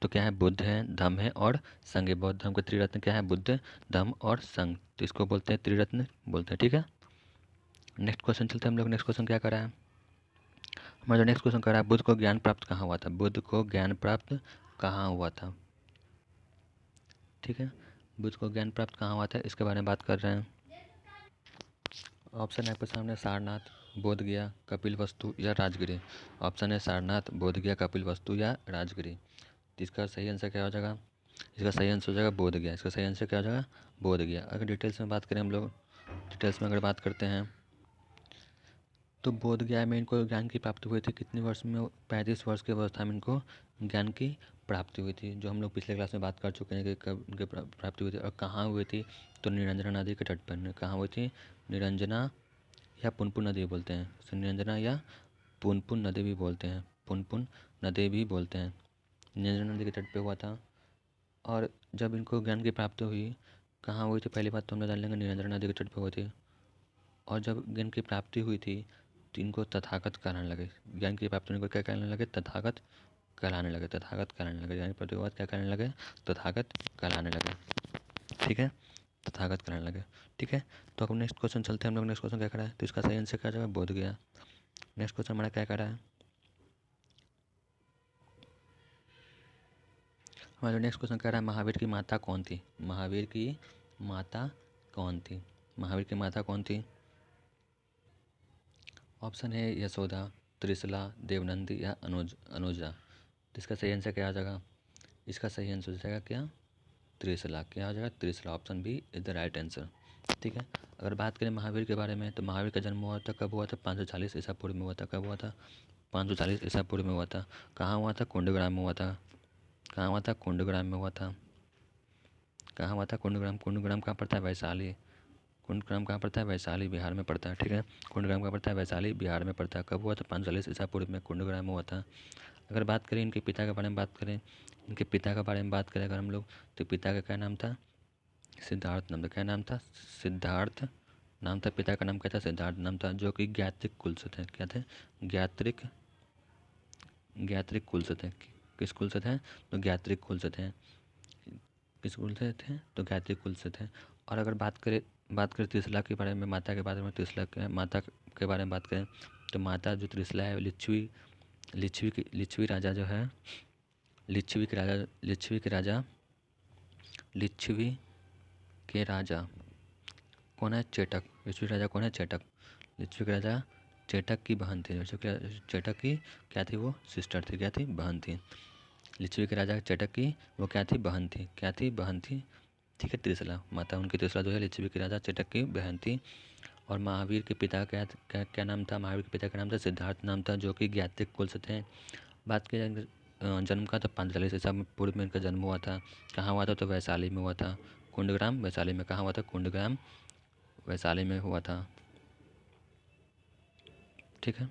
A: तो क्या है? बुद्ध है, धम्म है और संघ है। बौद्ध धर्म के त्रिरत्न क्या है? बुद्ध, धम्म और संघ। तो इसको बोलते हैं त्रिरत्न बोलते हैं। ठीक है, नेक्स्ट क्वेश्चन चलते हैं हम लोग। नेक्स्ट क्वेश्चन क्या करा है हमारा? जो नेक्स्ट क्वेश्चन करा है, बुद्ध को ज्ञान प्राप्त कहाँ हुआ था? बुद्ध को ज्ञान प्राप्त कहाँ हुआ था? ठीक है, बुद्ध को ज्ञान प्राप्त कहाँ हुआ था, इसके बारे में बात कर रहे हैं। ऑप्शन है आपके सामने सारनाथ, बोध गया, कपिल वस्तु या राजगिरी। ऑप्शन है सारनाथ, बोध गया, कपिल वस्तु या राजगिरी। तो इसका सही आंसर क्या हो जाएगा? इसका सही आंसर हो जाएगा बोध गया। इसका सही आंसर क्या हो जाएगा? बोध गया। अगर डिटेल्स में बात करें हम लोग, डिटेल्स में अगर बात करते हैं तो बोध गया में इनको ज्ञान की प्राप्ति हुई थी। कितने वर्ष में? 35 वर्ष की अवस्था में इनको ज्ञान की प्राप्ति हुई थी, जो हम लोग पिछले क्लास में बात कर चुके हैं कि कब इनकी प्राप्ति हुई थी और कहाँ हुई थी। तो निरंजना नदी के तट पर। कहाँ हुई थी? निरंजना या पुनपुन नदी बोलते हैं। निरंजना या पुनपुन नदी भी बोलते हैं। पुनपुन नदी भी बोलते हैं। निरंजना नदी के तट पे हुआ था। और जब इनको ज्ञान की प्राप्ति हुई, कहाँ हुई थी? पहली बात तो हम लोग जान लेंगे, निरंजना नदी के तट पे हुई थी। और जब ज्ञान की प्राप्ति हुई थी तो इनको तथागत कहलाने लगे। ज्ञान की प्राप्ति को क्या कहने लगे? तथागत कहलाने लगे। तथागत कहलाने लगे। ज्ञान की प्राप्ति के बाद क्या कहने लगे? तथागत कहलाने लगे। ठीक है, तथागत कहलाने लगे। ठीक है, तो अब नेक्स्ट क्वेश्चन चलते हैं हम लोग। नेक्स्ट क्वेश्चन क्या करा है? तो इसका सही आंसर क्या आ जाएगा? बोध गया। नेक्स्ट क्वेश्चन हमारा क्या करा है? हमारा नेक्स्ट क्वेश्चन कह रहा है महावीर की माता कौन थी? महावीर की माता कौन थी? महावीर की माता कौन थी? ऑप्शन है यशोदा, त्रिशला, देवनंदी या अनुजा। तो इसका सही आंसर क्या आ जाएगा? इसका सही आंसर हो जाएगा क्या? त्रिशला। क्या हो जाएगा? Trishala. Option B is the right answer. ठीक है, अगर बात करें महावीर के बारे में तो महावीर का जन्म हुआ था, कब हुआ था? 540 ईसा पूर्व में हुआ था। कब हुआ था? 540 ईसा पूर्व में हुआ था। कहाँ हुआ था? कुंडग्राम में हुआ था। कहाँ हुआ था? कुंडग्राम में हुआ था। कहाँ हुआ था? कुंडग्राम। कुंडग्राम कहाँ पड़ता है? वैशाली। कुंडग्राम कहाँ पड़ता है? वैशाली बिहार में पड़ता है। ठीक है, कुंडग्राम कहाँ पड़ता है? वैशाली बिहार में पड़ता है। कब हुआ था? 540 ईसा पूर्व में कुंडग्राम में हुआ था। अगर बात करें इनके पिता के बारे में बात करें, इनके पिता के बारे में बात करें अगर हम लोग, तो पिता का क्या नाम था? सिद्धार्थ नाम था। क्या नाम था? सिद्धार्थ नाम था। पिता का नाम क्या था? सिद्धार्थ नाम था, जो कि ज्ञात्रिक कुल से थे। क्या थे? ज्ञात्रिक ज्ञात्रिक कुल से थे। किस कुल से थे? तो ज्ञात्रिक कुल से थे। किस कुल से थे? तो ज्ञात्रिक कुल से थे। और अगर बात करें त्रिशला के बारे में, माता के बारे में, त्रिशला के माता के बारे में बात करें तो माता जो त्रिशला है लिच्छवी राजा जो है, लिच्छवी के राजा कौन है? चेटक। लिच्छवी राजा कौन है? चेटक। लिच्छवी के राजा चेटक की बहन थी। चेटक की क्या थी? वो सिस्टर थी। क्या थी? बहन थी। लिच्छवी के राजा चेटक की वो क्या थी? बहन थी। क्या थी? बहन थी। ठीक है, त्रिशला माता उनकी, त्रिशला जो है लिच्छवी के राजा चेटक की बहन थी। और महावीर के पिता क्या क्या क्या नाम था? महावीर के पिता का नाम था सिद्धार्थ नाम था, जो कि ज्ञात्रिक कुल से थे। बात की जाए जन्म का, तो 540 ईसा पूर्व में इनका जन्म हुआ था। कहाँ हुआ था? तो वैशाली में हुआ था। कुंडग्राम वैशाली में। कहाँ हुआ था? कुंडग्राम वैशाली में हुआ था। ठीक है,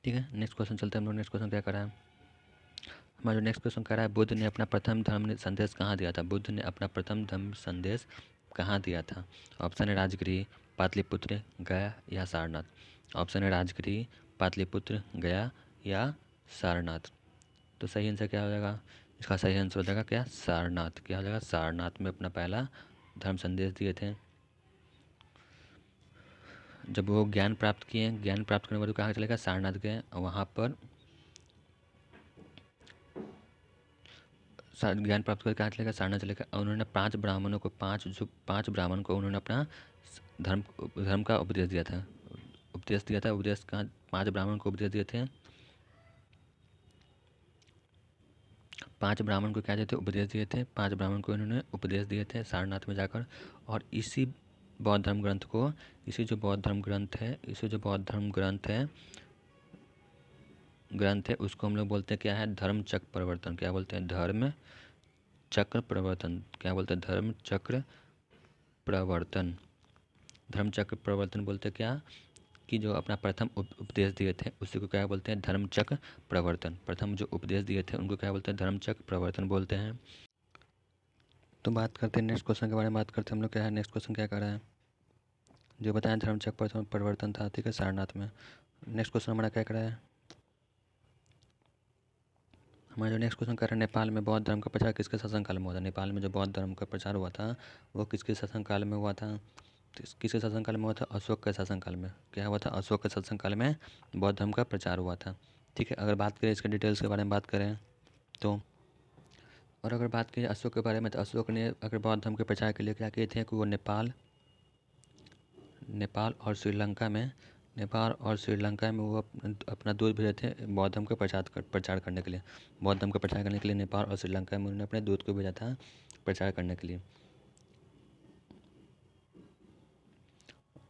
A: ठीक है, नेक्स्ट क्वेश्चन चलते हैं हम लोग। नेक्स्ट क्वेश्चन क्या करा है हमारा? जो नेक्स्ट क्वेश्चन करा है, बुद्ध ने अपना प्रथम धर्म संदेश कहाँ दिया था? बुद्ध ने अपना प्रथम धर्म संदेश कहाँ दिया था? ऑप्शन है राजगिरी, पाटलिपुत्र, गया या सारनाथ। ऑप्शन है राजगिरी, पाटलिपुत्र, गया या सारनाथ। तो सही आंसर क्या हो जाएगा? इसका सही आंसर हो जाएगा क्या? सारनाथ। क्या हो जाएगा? सारनाथ में अपना पहला धर्म संदेश दिए थे। जब वो ज्ञान प्राप्त किए, ज्ञान प्राप्त करने के बाद कहाँ चले गए? सारनाथ गए। वहाँ पर ज्ञान प्राप्त करके कहाँ चले गए? सारनाथ चले गए। उन्होंने 5 ब्राह्मणों को, 5 ब्राह्मण को उन्होंने अपना धर्म धर्म का उपदेश दिया था। उपदेश का 5 ब्राह्मण को उपदेश दिए थे। 5 ब्राह्मण को क्या दिए थे? उपदेश दिए थे। 5 ब्राह्मण को इन्होंने उपदेश दिए थे सारनाथ में जाकर। और इसी बौद्ध धर्म ग्रंथ को, इसी जो बौद्ध धर्म ग्रंथ है उसको हम लोग बोलते हैं क्या है? धर्म चक्र प्रवर्तन। क्या बोलते हैं? धर्म चक्र प्रवर्तन। क्या बोलते हैं? धर्म चक्र प्रवर्तन। धर्म चक्र प्रवर्तन बोलते क्या? कि जो अपना प्रथम उपदेश दिए थे उसी को क्या बोलते हैं? धर्म चक्र प्रवर्तन। प्रथम जो उपदेश दिए थे उनको क्या बोलते हैं? धर्म चक्र प्रवर्तन बोलते हैं। तो बात करते हैं नेक्स्ट क्वेश्चन के बारे में। बात करते हैं हम लोग क्या है? नेक्स्ट क्वेश्चन क्या कर रहा है? जो बताया धर्म चक्र प्रवर्तन था, ठीक है, सारनाथ में। नेक्स्ट क्वेश्चन हमारा क्या कर रहा है? हमारा जो नेक्स्ट क्वेश्चन कर रहा है, नेपाल में बौद्ध धर्म का प्रचार किसके शासनकाल में हुआ था? नेपाल में जो बौद्ध धर्म का प्रचार हुआ था वो किसके शासनकाल में हुआ था? किसके शासनकाल में हुआ था? अशोक के शासनकाल में। क्या हुआ था? अशोक के शासनकाल में बौद्ध धर्म का प्रचार हुआ था। ठीक है, अगर बात करें इसके डिटेल्स के बारे में बात करें तो, और अगर बात करें अशोक के बारे में, तो अशोक ने अगर बौद्ध धर्म के प्रचार के लिए क्या किए थे कि वो नेपाल और श्रीलंका में वो अपना दूध भेजे थे बौद्ध धर्म का प्रचार करने के लिए। बौद्ध धर्म का प्रचार करने के लिए नेपाल और श्रीलंका में उन्होंने अपने दूध को भेजा था प्रचार करने के लिए।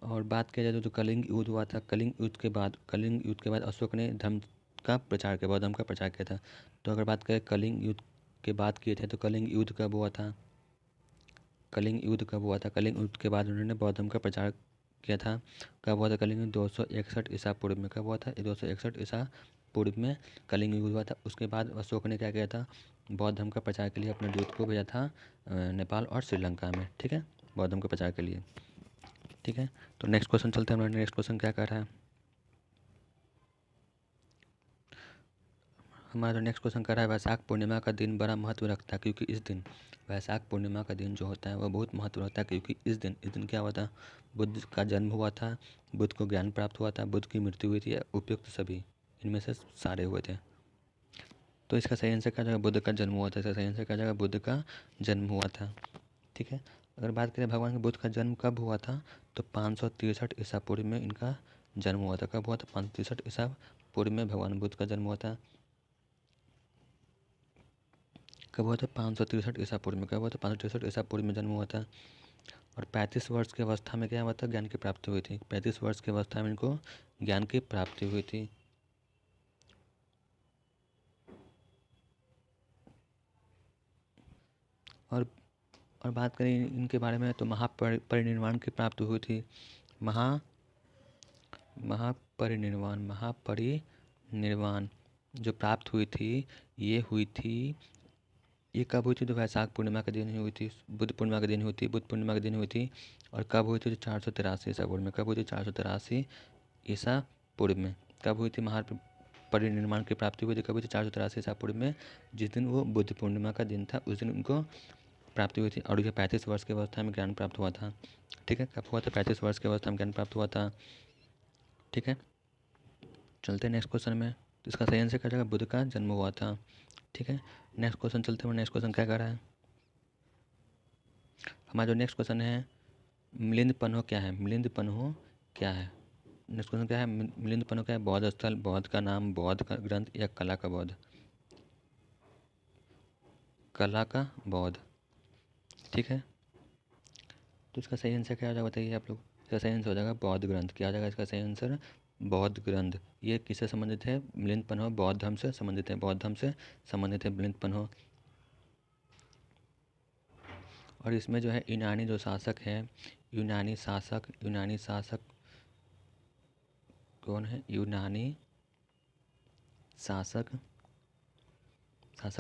A: और बात किया जाए तो कलिंग युद्ध हुआ था। कलिंग युद्ध के बाद अशोक ने धर्म का प्रचार किया, बौद्ध धर्म का प्रचार किया था। तो अगर बात करें कलिंग युद्ध के बाद किए थे, तो कलिंग युद्ध कब हुआ था? कलिंग युद्ध के बाद उन्होंने बौद्ध धर्म का प्रचार किया था। कब हुआ था कलिंग युद्ध? 261 ईसा पूर्व में। कब हुआ था? 261 ईसा पूर्व में कलिंग युद्ध हुआ था। उसके बाद अशोक ने क्या किया था? बौद्ध धर्म का प्रचार के लिए अपने दूत को भेजा था नेपाल और श्रीलंका में। ठीक है, बौद्ध धर्म के प्रचार के लिए। ठीक है, तो नेक्स्ट क्वेश्चन चलते हैं। हमारा नेक्स्ट क्वेश्चन क्या कर रहा है? हमारा नेक्स्ट क्वेश्चन कर रहा है, वैशाख पूर्णिमा का दिन बड़ा महत्व रखता है क्योंकि इस दिन, वैशाख पूर्णिमा का दिन जो होता है वो बहुत महत्व रखता है क्योंकि इस दिन क्या हुआ था? बुद्ध का जन्म हुआ था, बुद्ध को ज्ञान प्राप्त हुआ था, बुद्ध की मृत्यु हुई थी, उपयुक्त सभी इनमें से सारे हुए थे। तो इसका सही आंसर क्या जाएगा? बुद्ध का जन्म हुआ था। इसका सही आंसर क्या जाएगा? बुद्ध का जन्म हुआ था। ठीक है, अगर बात करें भगवान के बुद्ध का जन्म कब हुआ था, तो 563 ईसा पूर्व में इनका जन्म हुआ था। कब हुआ था? 563 ईसा पूर्व में भगवान बुद्ध का जन्म हुआ था। कब हुआ था? 563 ईसा पूर्व में। कब हुआ था? 563 ईसा पूर्व में जन्म हुआ था। और 35 वर्ष की अवस्था में क्या हुआ था? ज्ञान की प्राप्ति हुई थी। 35 वर्ष की अवस्था में इनको ज्ञान की प्राप्ति हुई थी। और बात करें इनके बारे में तो महापरिनिर्वाण की प्राप्ति हुई थी। महापरिनिर्वाण जो प्राप्त हुई थी, ये कब हुई थी? तो वैशाख पूर्णिमा के दिन ही हुई थी, बुद्ध पूर्णिमा के दिन हुई थी। और कब हुई थी? तो 483 ईसा पूर्व में। कब हुई थी? 483 ईसा पूर्व में। कब हुई थी महापरिनिर्वाण की प्राप्ति हुई थी? कब हुई थी? 483 ईसा पूर्व में, जिस दिन वो बुद्ध पूर्णिमा का दिन था उस दिन उनको प्राप्ति हुई थी। और ये 35 वर्ष की अवस्था में ज्ञान प्राप्त हुआ था। ठीक है, कब हुआ था? 35 वर्ष की अवस्था में ज्ञान प्राप्त हुआ था। ठीक है, चलते हैं नेक्स्ट क्वेश्चन में। तो इसका सही आंसर क्या जाएगा? बुद्ध का जन्म हुआ था। ठीक है, नेक्स्ट क्वेश्चन चलते हैं। नेक्स्ट क्वेश्चन क्या कर रहा है? हमारा जो नेक्स्ट क्वेश्चन है, मिलिंद पन्हो क्या है? नेक्स्ट क्वेश्चन क्या है? मिलिंद पन्हो क्या है? बौद्ध स्थल, बौद्ध का नाम, बौद्ध का ग्रंथ या कला का बौद्ध? कला का बौद्ध। ठीक है, तो इसका सही आंसर क्या हो जाएगा बताइए आप लोग? इसका सही आंसर हो जाएगा बौद्ध ग्रंथ। क्या हो जाएगा इसका सही आंसर? बौद्ध ग्रंथ। ये किससे संबंधित है? मिलिंद पन्हो बौद्ध धर्म से संबंधित है। मिलिंद पन्हो। और इसमें जो है यूनानी जो शासक है, यूनानी शासक कौन है? यूनानी शासक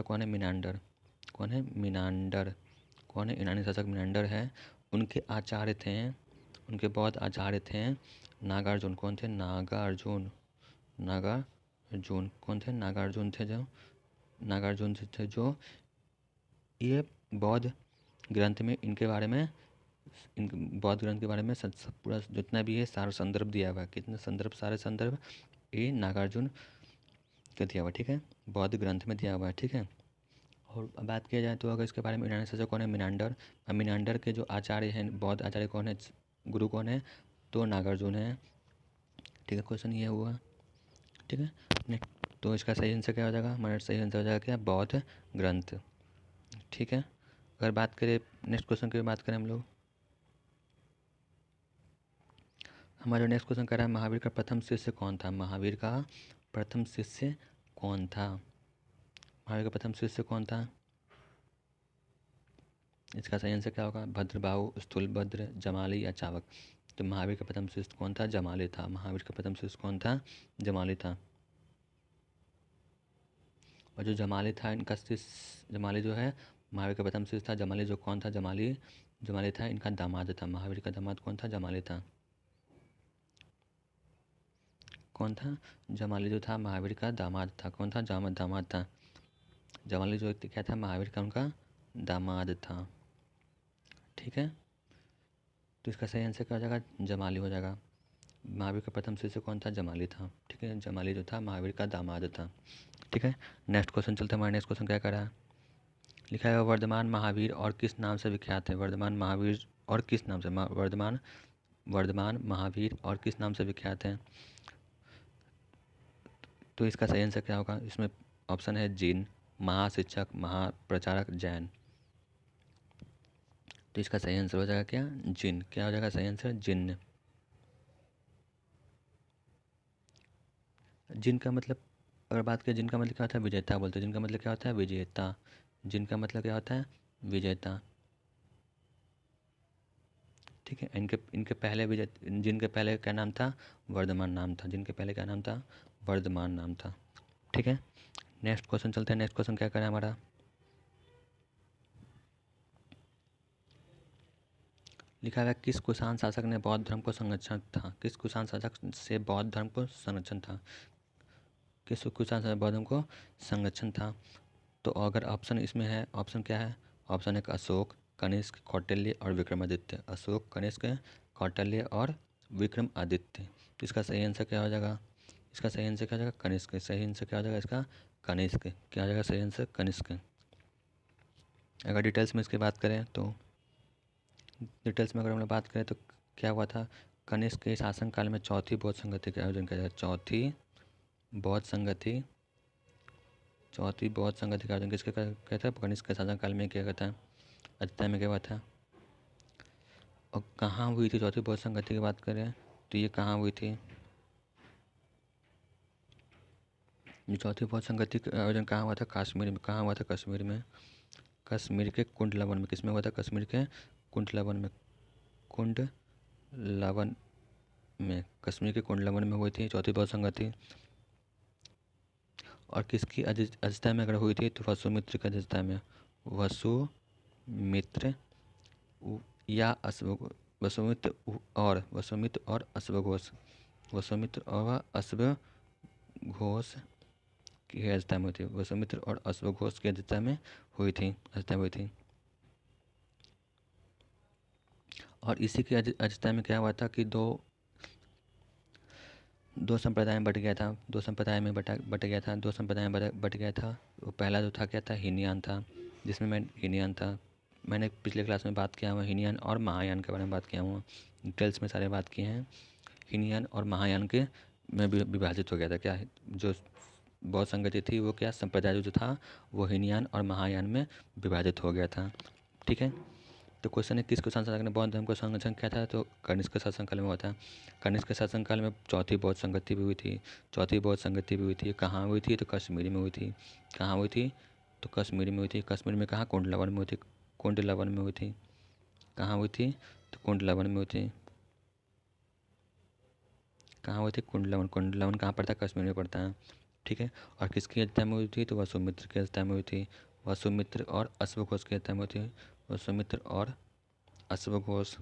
A: कौन है? मिनांडर। यूनानी शासक मिनांडर है। उनके आचार्य थे उनके बौद्ध आचार्य थे नागार्जुन। कौन थे? नागार्जुन। नागार्जुन कौन थे? नागार्जुन थे जो ये बौद्ध ग्रंथ में इनके बारे में, इन बौद्ध ग्रंथ के बारे में पूरा जितना भी है सारा संदर्भ दिया हुआ है। कितने संदर्भ? सारे संदर्भ ये नागार्जुन का दिया हुआ है। ठीक है, बौद्ध ग्रंथ में दिया हुआ है। ठीक है, और बात किया जाए तो अगर इसके बारे में ईरानी शासक कौन है? मिनांडर। अब मिनांडर के जो आचार्य हैं, बौद्ध आचार्य कौन है? गुरु कौन है? तो नागार्जुन है। ठीक है, क्वेश्चन ये हुआ। ठीक है, नेक्स्ट तो इसका सही आंसर क्या हो जाएगा? हमारा सही आंसर हो जाएगा क्या? बौद्ध ग्रंथ। ठीक है, अगर बात करें नेक्स्ट क्वेश्चन की बात करें हम लोग, हमारा जो नेक्स्ट क्वेश्चन कर रहा है, महावीर का प्रथम शिष्य कौन था? महावीर का प्रथम शिष्य कौन था? महावीर का प्रथम शिष्य कौन था? इसका सही आंसर क्या होगा? भद्रबाहु, स्थूलभद्र, जमाली या चावक। तो महावीर का प्रथम शिष्य कौन था? जमाली था। महावीर का प्रथम शिष्य कौन था? जमाली था। और जो जमाली था, इनका शिष्य जमाली जो है महावीर का प्रथम शिष्य था। जमाली जो कौन था? जमाली था इनका दामाद था। महावीर का दामाद कौन था? जमाली था। कौन था? जमाली जो था महावीर का दामाद था। कौन था? दामाद था। जमाली जो क्या था? महावीर का उनका दामाद था। ठीक है, तो इसका सही आंसर क्या हो जाएगा? जमाली हो जाएगा। महावीर का प्रथम शिष्य कौन था? जमाली था। ठीक है, जमाली जो था महावीर का दामाद था। ठीक है, नेक्स्ट क्वेश्चन चलते हैं। हमारा नेक्स्ट क्वेश्चन क्या करा है? लिखा है वर्धमान महावीर और किस नाम से विख्यात है? वर्धमान महावीर और किस नाम से? वर्धमान महावीर और किस नाम से विख्यात है? तो इसका सही आंसर क्या होगा? इसमें ऑप्शन है जिन, महाशिक्षक, महाप्रचारक, जैन। तो इसका सही आंसर हो जाएगा क्या? जिन। क्या हो जाएगा सही आंसर? जिन। जिन का मतलब अगर बात करें, जिन का मतलब क्या होता है? विजेता बोलते हैं। जिन का मतलब क्या होता है? विजेता। जिन का मतलब क्या होता है? विजेता। ठीक है, इनके इनके पहले जिनके पहले क्या नाम था? वर्धमान नाम था। जिनके पहले क्या नाम था? वर्धमान नाम था। ठीक है, नेक्स्ट क्वेश्चन चलते हैं। नेक्स्ट क्वेश्चन क्या करें हमारा? लिखा हुआ है किस कुषाण शासक ने बौद्ध धर्म को संरक्षण था? किस कुषाण शासक से बौद्ध धर्म को संरक्षण था? किस कुषाण शासक बौद्ध धर्म को संरक्षण था? तो अगर ऑप्शन इसमें है, ऑप्शन क्या है? ऑप्शन एक अशोक, कनिष्क, कौटिल्य और विक्रमादित्य। अशोक, कनिष्क, कौटिल्य और विक्रमादित्य। तो इसका सही आंसर क्या हो जाएगा? इसका सही आंसर क्या हो जाएगा? कनिष्क। सही आंसर क्या हो जाएगा इसका? कनिष्क। क्या हो जाएगा सही आंसर? कनिष्क। अगर डिटेल्स में इसकी बात करें तो डिटेल्स में अगर हम लोग बात करें तो क्या हुआ था? कनिष्क के शासनकाल में चौथी बौद्ध संगति का आयोजन किया जाता है। चौथी बौद्ध संगति का आयोजन किसके कहते हैं? कनिष्क के शासनकाल में किया गया था। अयोध्या में क्या हुआ था? और कहाँ हुई थी चौथी बौद्ध संगति की बात करें तो ये कहाँ हुई थी? ये चौथी बौद्ध संगति का आयोजन कहाँ हुआ था? कश्मीर में। कहाँ हुआ था? कश्मीर में। कश्मीर के कुंडलवन में। किसमें हुआ था? कश्मीर के कुंडलवन में। कुंडलवन में, कश्मीर के कुंडलवन में हुई थी चौथी बौद्ध संगति। और किसकी अध्यक्षता में अगर हुई थी तो वसुमित्र की अध्यक्षता में। वसुमित्र या वसुमित्र और अश्वघोष। वसुमित्र और अश्वघोष की अध्यक्षता में हुई थी। वसुमित्र और अश्वघोष की अध्यक्षता में हुई थी। और इसी की अध्यक्षता में क्या हुआ था कि दो संप्रदाय में बट गया था। दो संप्रदाय में बट गया था। वो पहला जो था क्या था? हीनयान था, जिसमें मैं हीनयान था। मैंने पिछले क्लास में बात किया हुआ हीनयान और महायान के बारे में बात किया हुआ, डिटेल्स में सारे बात किए हैं। हीनयान और महायान के में विभाजित हो गया था। क्या जो बौद्ध संगति थी वो क्या संप्रदाय जो था वो हीनयान और महायान में विभाजित हो गया था। ठीक है, तो क्वेश्चन है किस कुषाण शासक ने बौद्ध धर्म को संरक्षण किया था? तो कनिष्क के शासनकाल में हुआ था। कनिष्क के शासनकाल में चौथी बौद्ध संगति भी हुई थी। कहाँ हुई थी? तो कश्मीर में हुई थी। कहाँ हुई थी? तो कश्मीर में हुई थी। कश्मीर में कहाँ? कुंडलवन में हुई थी। कुंडलवन में हुई थी। कहाँ हुई थी? तो कुंडलवन में हुई थी। कहाँ हुई थी? कुंडलवन। कुंडलवन कहाँ पड़ता है? कश्मीर में पड़ता है। ठीक है, और किसकी अध्यक्षता में हुई थी? तो वसुमित्र की अध्यक्षता में हुई थी। वसुमित्र और अश्वघोष की अध्यक्षता में हुई थी। वसुमित्र और अश्वघोष।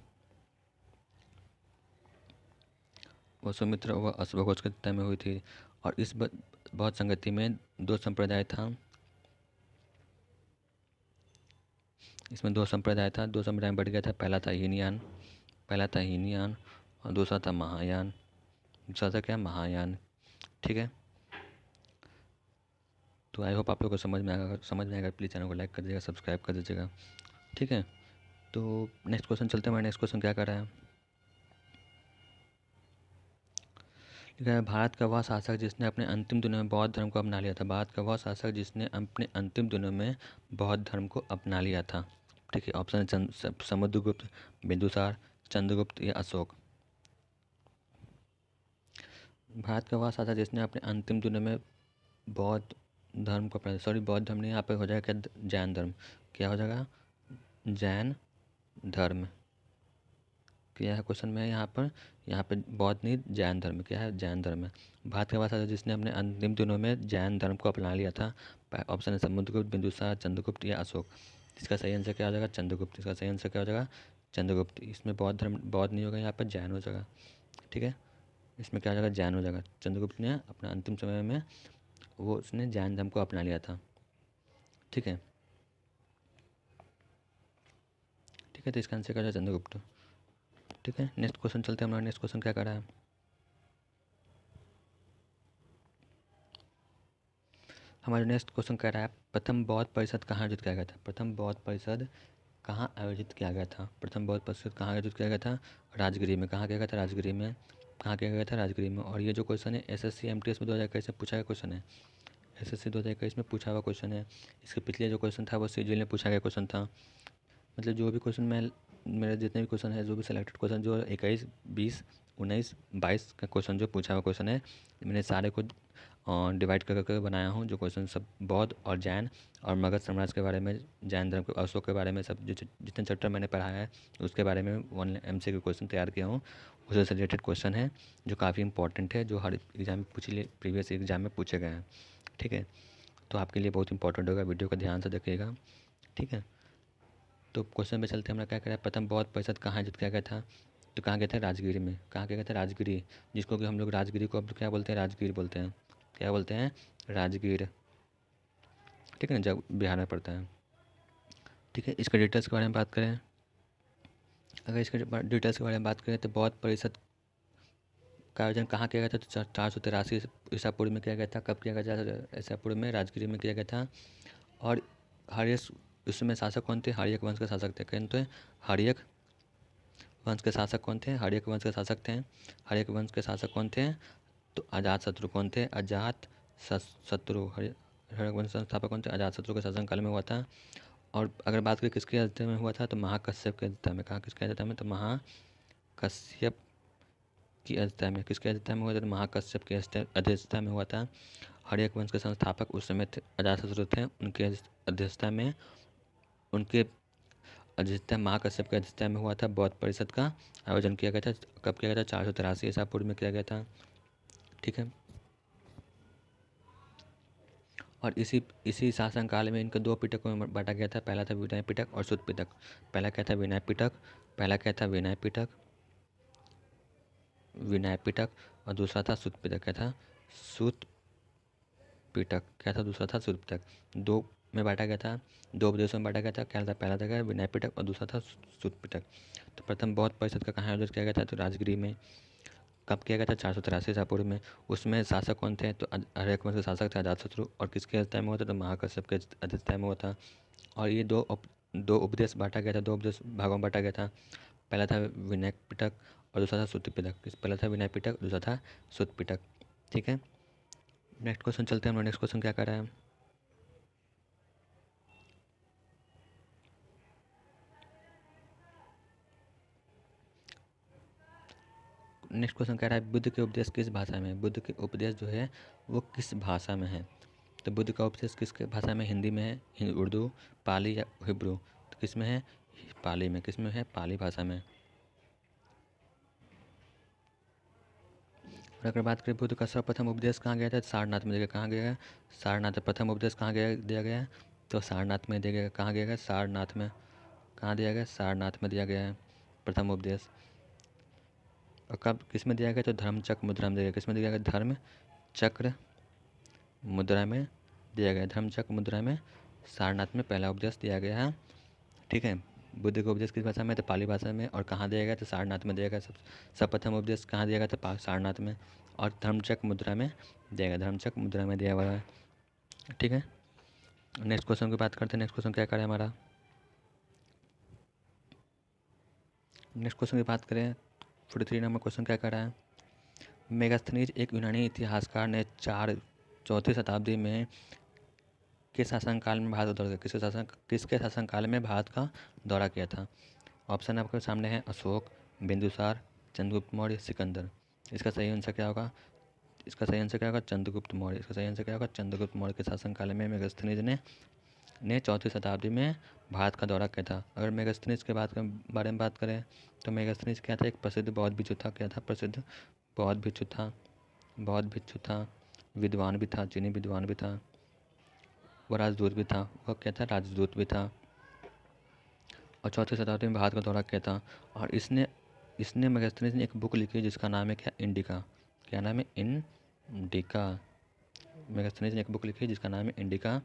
A: वसुमित्र व अश्वघोष के तय में हुई थी। और इस बौद्ध संगति में दो संप्रदाय था। इसमें दो संप्रदाय था, दो संप्रदाय में बढ़ गया था। पहला था हीनयान और दूसरा था महायान। दूसरा था क्या? महायान। ठीक है, तो आई होप आप लोग को समझ में आएगा प्लीज़ चैनल को लाइक कर दीजिएगा, सब्सक्राइब कर दीजिएगा। ठीक है, तो नेक्स्ट क्वेश्चन चलते हैं। हमारा नेक्स्ट क्वेश्चन क्या कर रहा है? लिखा है, भारत का वह शासक जिसने अपने अंतिम दिनों में बौद्ध धर्म को अपना लिया था। भारत का वह शासक जिसने अपने अंतिम दिनों में बौद्ध धर्म को अपना लिया था। ठीक है, ऑप्शन है समुद्रगुप्त, बिंदुसार, चंद्रगुप्त या अशोक। भारत का वह शासक जिसने अपने अंतिम दिनों में बौद्ध धर्म को अपना, सॉरी बौद्ध धर्म नहीं, यहाँ पे हो जाएगा क्या? जैन धर्म। क्या हो जाएगा? जैन धर्म। क्या है क्वेश्चन में? यहाँ पे बौद्ध नहीं, जैन धर्म। क्या है? जैन धर्म है। भारत का वह शासक जिसने अपने अंतिम दिनों में जैन धर्म को अपना लिया था। ऑप्शन है समुद्रगुप्त, बिंदुसार, चंद्रगुप्त या अशोक। इसका सही आंसर क्या हो जाएगा? चंद्रगुप्त। इसका सही आंसर क्या हो जाएगा? चंद्रगुप्त। इसमें बौद्ध नहीं होगा, यहाँ पर जैन हो जाएगा। ठीक है, इसमें क्या हो जाएगा? जैन हो जाएगा। चंद्रगुप्त ने अपना अंतिम समय में उसने जैन धर्म को अपना लिया था। ठीक है, ठीक है, तो इसका आंसर क्या हो जाएगा? चंद्रगुप्त। ठीक है, नेक्स्ट क्वेश्चन चलते हैं। हमारा नेक्स्ट क्वेश्चन क्या कर रहा है? हमारा नेक्स्ट क्वेश्चन कह रहा है, प्रथम बौद्ध परिषद कहाँ आयोजित किया गया था? प्रथम बौद्ध परिषद कहाँ आयोजित किया गया था? प्रथम बौद्ध परिषद कहाँ आयोजित किया गया था? राजगिरी में। कहाँ किया गया था? राजगिरी में। कहाँ किया गया था? राजगिरी में। और ये जो क्वेश्चन है SSC MTS में 2021 में पूछा गया क्वेश्चन है। SSC 2021 में पूछा हुआ क्वेश्चन है। इसके पिछले जो क्वेश्चन था वो CGL में पूछा गया क्वेश्चन था। मतलब जो भी क्वेश्चन मेरे जितने भी क्वेश्चन है, जो भी सिलेक्टेड क्वेश्चन जो 21, 20, 19, 22 का क्वेश्चन जो पूछा हुआ क्वेश्चन है, मैंने सारे को डिवाइड कर करके बनाया हूँ। जो क्वेश्चन सब बौद्ध और जैन और मगध साम्राज्य के बारे में, जैन धर्म के, अशोक के बारे में, सब जितने चैप्टर मैंने पढ़ाया है उसके बारे में 1 MCQ क्वेश्चन तैयार किया हूँ। उससे रिलेटेड क्वेश्चन है जो काफ़ी इंपॉर्टेंट है, जो हर एग्जाम में प्रीवियस एग्जाम में पूछे गए हैं। ठीक है, तो आपके लिए बहुत इंपॉर्टेंट होगा, वीडियो को ध्यान से देखिएगा। ठीक है, तो क्वेश्चन पे चलते हैं। हमारा क्या कह रहा है? प्रथम बौद्ध परिषद कहाँ आयोजित किया गया था? तो कहाँ गया था? राजगिरी में। कहाँ किया गया था? राजगिरी, जिसको कि हम लोग राजगिरी को अब क्या बोलते हैं? राजगीर बोलते हैं। क्या बोलते हैं? राजगीर। ठीक है ना, जब बिहार में पड़ता है। ठीक है, इसके डिटेल्स के बारे में बात करें, अगर इसके डिटेल्स के बारे में बात करें तो बौद्ध परिषद का आयोजन कहाँ किया गया था? तो 483 ईसा पूर्व में किया गया था। कब किया गया था? ईसा पूर्व में राजगिरी में किया गया था। और हर्यक, उसमें शासक कौन थे? हर्यक वंश के शासक थे। कौन थे? हर्यक वंश के शासक कौन थे? हर्यक वंश के शासक थे। हर्यक वंश के शासक कौन थे? तो अजातशत्रु। कौन थे? अजातशत्रु। हर्यक वंश संस्थापक कौन थे? अजातशत्रु के शासनकाल में हुआ था। और अगर बात करें किसके अध्यक्षता में हुआ था, तो महाकश्यप के अध्यक्षता में। कहाँ किसके अध्यक्षता में? तो महाकश्यप की अध्यक्षता में। किसके अध्यक्षता में हुआ था? तो महाकश्यप की अध्यक्षता में हुआ था। हर्यक वंश के संस्थापक उस समय अजातशत्रु थे, उनकी अध्यक्षता में, उनके अध्यक्षता महाकश्यप की अध्यक्षता में हुआ था। बौद्ध परिषद का आयोजन किया गया था। कब किया गया था? 483 ईसा पूर्व में किया गया था। ठीक है, और इसी शासनकाल में इनको 2 पिटकों में बांटा गया था। पहला था विनय पिटक और सुत पिटक। पहला क्या था? विनय पिटक। पहला क्या था? विनय पिटक, विनय पिटक। और दूसरा था सुत पिटक। क्या था? सुत पिटक। क्या था? दूसरा था सुत पिटक। 2 में बांटा गया था, 2 उपदेशों में बांटा गया था। क्या था? पहला था क्या? विनय पिटक और दूसरा था सुत पिटक। तो प्रथम बौद्ध परिषद का कहाँ आयोजित किया गया था? तो राजगिरी में। कब किया गया था? 483 ईसा पूर्व में। उसमें शासक कौन थे? तो हर्यक वंश के शासक थे अजातशत्रु। और किसके अध्यक्षता में हुआ था? तो महाकश्यप के अध्यक्षता में हुआ था। और ये दो उपदेश बांटा गया था, 2 उपदेश भागों में बांटा गया था। पहला था विनय पिटक और दूसरा था सुत पिटक। पहला था विनय पिटक, दूसरा था सुत पिटक। ठीक है, नेक्स्ट क्वेश्चन चलते हैं। नेक्स्ट क्वेश्चन क्या कर रहा है? नेक्स्ट क्वेश्चन कह रहा है, बुद्ध के उपदेश किस भाषा में है? बुद्ध के उपदेश जो है वो किस भाषा में है? तो बुद्ध का उपदेश किस भाषा में? हिंदी में है, उर्दू, पाली या हिब्रू? तो किस में है? पाली में। किस में है? पाली भाषा में। और अगर बात करें बुद्ध का सर्वप्रथम उपदेश कहाँ गया था? सारनाथ में दिया गया। कहाँ गया? सारनाथ। प्रथम उपदेश कहाँ गया दिया गया है? तो सारनाथ में दिया गया। कहाँ दिया गया? सारनाथ में। कहाँ दिया गया? सारनाथ में दिया गया है प्रथम उपदेश। और कब किस में दिया गया, तो धर्मचक्र मुद्रा में दिया गया। किस में दिया गया, धर्म चक्र मुद्रा में दिया गया। धर्मचक्र मुद्रा में सारनाथ में पहला उपदेश दिया गया है। ठीक है, बुद्ध का उपदेश किस भाषा में, तो पाली भाषा में। और कहाँ दिया गया, तो सारनाथ में दिया गया। सब प्रथम उपदेश कहाँ दिया गया, तो सारनाथ में। और धर्मचक्र मुद्रा में दिया गया, धर्मचक्र मुद्रा में दिया हुआ है। ठीक है, नेक्स्ट क्वेश्चन की बात करते हैं। नेक्स्ट क्वेश्चन क्या करें हमारा, नेक्स्ट क्वेश्चन की बात करें 43 नंबर क्वेश्चन क्या कर रहा है। मेगास्थनीज एक यूनानी इतिहासकार ने चौथी शताब्दी में के शासनकाल में भारत का दौरा किया। किसके शासनकाल में भारत का दौरा किया था। ऑप्शन आपके सामने है, अशोक, बिंदुसार, चंद्रगुप्त मौर्य, सिकंदर। इसका सही आंसर क्या होगा, इसका सही आंसर क्या होगा, चंद्रगुप्त मौर्य। इसका सही आंसर क्या होगा, चंद्रगुप्त मौर्य के शासनकाल में मेगास्थनीज ने चौथी शताब्दी में भारत का दौरा किया था। अगर मेगास्थनीज के बारे में बात करें तो मेगास्थनीज क्या था, एक प्रसिद्ध बौद्ध भिक्षु था। क्या था, प्रसिद्ध बौद्ध भिक्षु था। बौद्ध भिक्षु था, विद्वान भी था, चीनी विद्वान भी था, वह राजदूत भी था। वह क्या था, राजदूत भी था। और चौथी शताब्दी में भारत का दौरा किया था। और इसने इसने मेगास्थनीज ने एक बुक लिखी जिसका नाम है क्या, इंडिका। क्या नाम है, इंडिका। मेगास्थनीज ने एक बुक लिखी जिसका नाम है इंडिका,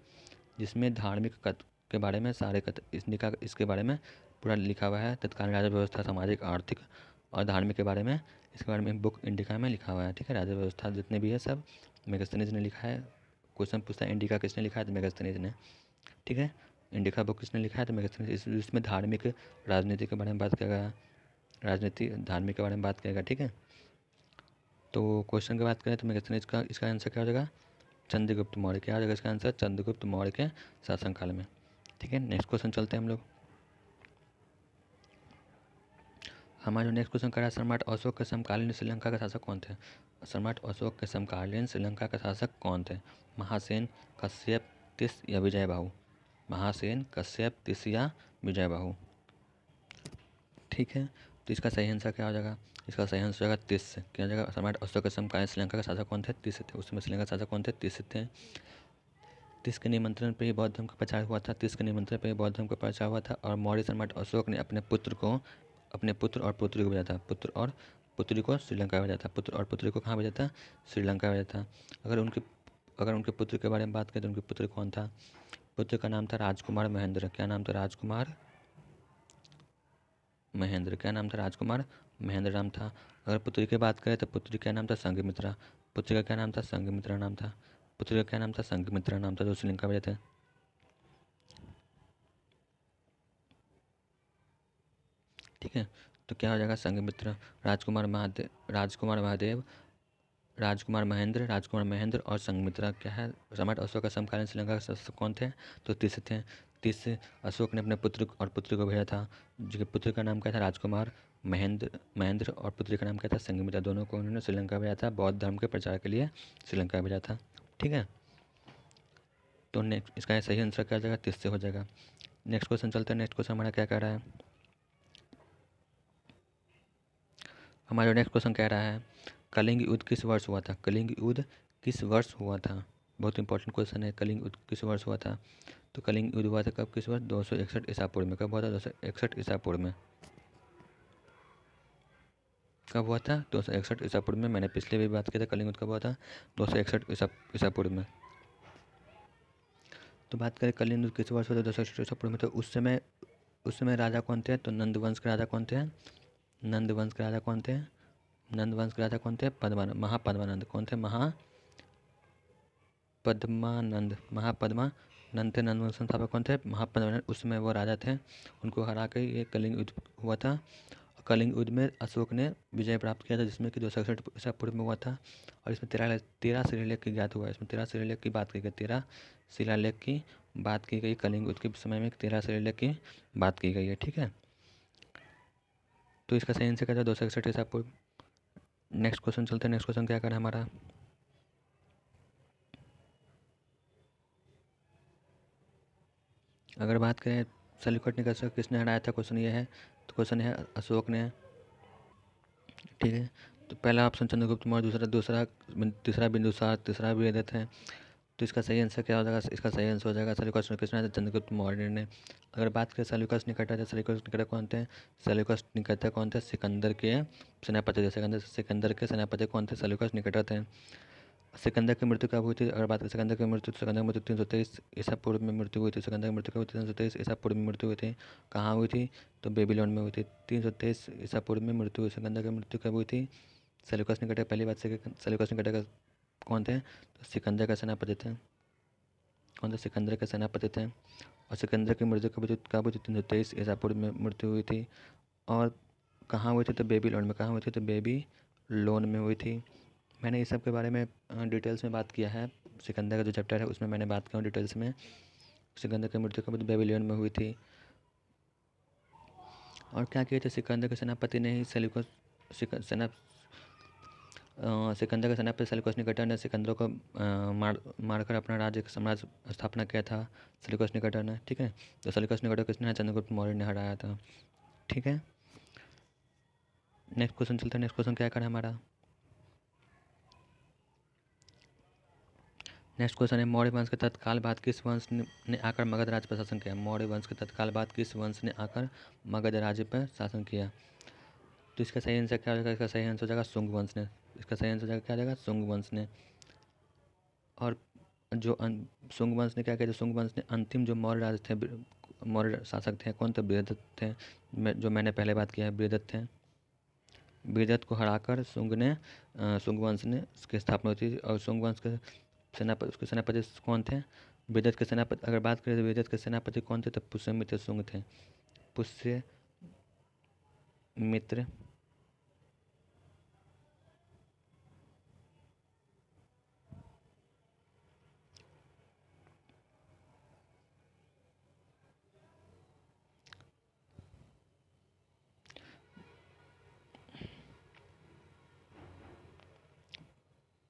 A: जिसमें धार्मिक के बारे में सारे इसके बारे में पूरा लिखा हुआ है। तत्कालीन राज्य व्यवस्था, सामाजिक, आर्थिक और धार्मिक के बारे में इसके बारे में बुक इंडिका में लिखा हुआ है। ठीक है, राज्य व्यवस्था जितने भी है सब मेगास्थनीज ने लिखा है। क्वेश्चन पूछता है इंडिका किसने लिखा है, तो मेगास्थनीज ने। ठीक है, इंडिका बुक किसने लिखा है, तो मेगास्थनीज। इसमें धार्मिक राजनीति के बारे में बात किया गया, राजनीति धार्मिक के बारे में बात किया गया। ठीक है, तो क्वेश्चन की बात करें तो मेगास्थनीज का इसका आंसर क्या हो जाएगा, चंद्रगुप्त मौर्य। क्या हो जाएगा इसका आंसर, चंद्रगुप्त मौर्य के शासनकाल में। ठीक है, नेक्स्ट क्वेश्चन चलते हैं हम लोग। हमारा जो नेक्स्ट क्वेश्चन करा है, सम्राट अशोक के समकालीन श्रीलंका के शासक कौन थे। सम्राट अशोक के समकालीन श्रीलंका के शासक कौन थे। महासेन, कश्यप, तिस या विजयबाहु। महासेन, कश्यप, तिस या विजयबाहु। ठीक है, तो इसका सही आंसर क्या हो जाएगा, इसका सही आंसर हो जाएगा तिस। क्या हो जाएगा, सम्राट अशोक के समकालीन श्रीलंका के शासक कौन थे, तिस थे। उसमें श्रीलंका के शासक कौन थे, तिस थे। तिस के निमंत्रण पर ही बौद्ध धर्म का प्रचार हुआ था। तिस के निमंत्रण पर ही बौद्ध धर्म का प्रचार हुआ था। और मौर्य सम्राट अशोक ने अपने पुत्र और पुत्री को भेजा था। पुत्र और पुत्री को श्रीलंका भेजा था। पुत्र और पुत्री को कहाँ भेजा था, श्रीलंका भेजा था। अगर उनके पुत्र के बारे में बात करें तो उनके पुत्र कौन था, पुत्र का नाम था राजकुमार महेंद्र। क्या नाम था, राजकुमार महेंद्र। क्या नाम था, राजकुमार महेंद्र नाम था। अगर पुत्री की बात करें तो पुत्री का नाम था संघमित्रा। पुत्री का क्या नाम था, संघमित्रा नाम था। पुत्री का क्या नाम था, संघमित्रा नाम था, जो श्रीलंका भेजे थे। ठीक है, तो क्या हो जाएगा, संघमित्र। राजकुमार महादेव, राजकुमार महेंद्र और संघमित्रा क्या है, सम्राट अशोक का समकालीन श्रीलंका के शासक कौन थे, तो तिस थे। तिस अशोक ने अपने पुत्र और पुत्री को भेजा था, जिसके पुत्र का नाम क्या था, राजकुमार महेंद्र और पुत्री का नाम क्या था, संघमित्रा। दोनों को उन्होंने श्रीलंका भेजा था, बौद्ध धर्म के प्रचार के लिए श्रीलंका भेजा था। ठीक है, तो नेक्स्ट इसका सही आंसर क्या हो जाएगा, तिस से हो जाएगा। नेक्स्ट क्वेश्चन चलते हैं। नेक्स्ट क्वेश्चन हमारा क्या कह रहा है, हमारा नेक्स्ट क्वेश्चन कह रहा है, कलिंग युद्ध किस वर्ष हुआ था। कलिंग युद्ध किस वर्ष हुआ था, बहुत इंपॉर्टेंट क्वेश्चन है। कलिंग युद्ध किस वर्ष हुआ था, तो कलिंग युद्ध हुआ था कब, किस वर्ष, 261 ईसा पूर्व में। कब हुआ था, 261 ईसा पूर्व में। कब हुआ था, 261 ईसा पूर्व में। मैंने पिछले भी बात किया था कलिंग युद्ध कब हुआ था, 261 ईसा पूर्व में। तो बात करें कलिंग युद्ध किस वर्ष हुआ था, 261 ईसा पूर्व में। तो उस समय राजा कौन थे, तो नंदवंश के राजा कौन थे, नंदवंश के राजा कौन थे, नंदवंश के राजा कौन थे, महापद्मानंद। कौन थे, महापद्मानंद थे। नंदवंश संस्थापक कौन थे, महापद्मानंद। उस समय वो राजा थे, उनको हरा के ये कलिंग युद्ध हुआ था। कलिंग युद्ध में अशोक ने विजय प्राप्त किया था, जिसमें कि 261 ईसा पूर्व में हुआ था। और इसमें 13 शिलालेख की ज्ञात हुआ है। इसमें 13 शिलालेख की बात की गई, 13 शिलालेख की बात की गई। कलिंग युद्ध के समय में 13 शिलालेख की बात की गई है। ठीक है, तो इसका सही आंसर क्या था, 261 ईसा पूर्व। नेक्स्ट क्वेश्चन चलते हैं। नेक्स्ट क्वेश्चन क्या करें हमारा, अगर बात करें सलीकट निकट किसने हराया था, क्वेश्चन ये है। तो क्वेश्चन है अशोक ने। ठीक है, तो पहला ऑप्शन चंद्रगुप्त मौर्य, तीसरा बिंदुसार, तीसरा विजयदत्त है। तो इसका सही आंसर क्या हो जाएगा? इसका सही आंसर हो जाएगा सेल्यूकस किसने? चंद्रगुप्त मौर्य ने। अगर बात करें सेल्यूकस निकेटर, तो सेल्यूकस निकेटर कौन थे? सेल्यूकस निकेटर कौन थे? सिकंदर के सेनापति थे। सिकंदर के सेनापति कौन थे? सेल्यूकस निकेटर थे। सिकंदर की मृत्यु कब हुई थी? अगर बात करें सिकंदर की मृत्यु, तो सिकंदर की मृत्यु 323 ईसा पूर्व में मृत्यु हुई थी। सिकंदर की मृत्यु कब हुई थी? 323 ईसा पूर्व में मृत्यु हुई थी। कहाँ हुई थी? तो बेबीलोन में हुई थी। 323 ईसा पूर्व में मृत्यु हुई। सिकंदर की मृत्यु कब हुई थी? Seleucus Nicator. पहली बात से सेल्यूकस निकेटर का कौन थे? तो सिकंदर का सेनापति थे। कौन थे? सिकंदर के सेनापति थे। और सिकंदर की मृत्यु कब हुई थी? 323 ईसा पूर्व में मृत्यु हुई थी। और कहाँ हुई थी? तो बेबीलोन में। कहाँ हुई थी? तो बेबीलोन में हुई थी। मैंने इस सब के बारे में डिटेल्स में बात किया है। सिकंदर का जो चैप्टर है उसमें मैंने बात किया डिटेल्स में। सिकंदर की मृत्यु कब बेबीलोन में हुई थी। और क्या किए थे? सिकंदर के सेनापति ने ही सेल्यूकस सिकंदर के सेनापति सेल्यूकस निकेटर ने सिकंदर को मारकर अपना राज्य साम्राज्य स्थापना किया था सेल्यूकस निकेटर ने। ठीक है, तो सेल्यूकस निकेटर किसने? चंद्रगुप्त मौर्य ने हराया था। ठीक है, नेक्स्ट क्वेश्चन चलता है। नेक्स्ट क्वेश्चन क्या कर हमारा? नेक्स्ट क्वेश्चन है, मौर्य वंश के तत्काल बाद किस वंश ने आकर मगध राज्य पर शासन किया? मौर्य वंश के तत्काल बाद किस वंश ने आकर मगध राज्य पर शासन किया? तो इसका सही आंसर क्या हो जाएगा? इसका सही आंसर हो जाएगा शुंग वंश ने। इसका सही आंसर हो जाएगा क्या हो जाएगा? शुंग वंश ने। और जो शुंग वंश ने क्या किया? शुंग वंश ने अंतिम जो मौर्य राज थे, मौर्य शासक थे, कौन थे? बृहदत्त थे। जो मैंने पहले बात किया है, बृहदत्त थे। बृहदत्त को हराकर शुंग वंश ने उसकी स्थापना हुई थी। और शुंग वंश के उसके सेनापति कौन थे? बृहदत्त के सेनापति। अगर बात करें तो बृहदत्त के सेनापति कौन थे? तो पुष्यमित्र शुंग थे। पुष्यमित्र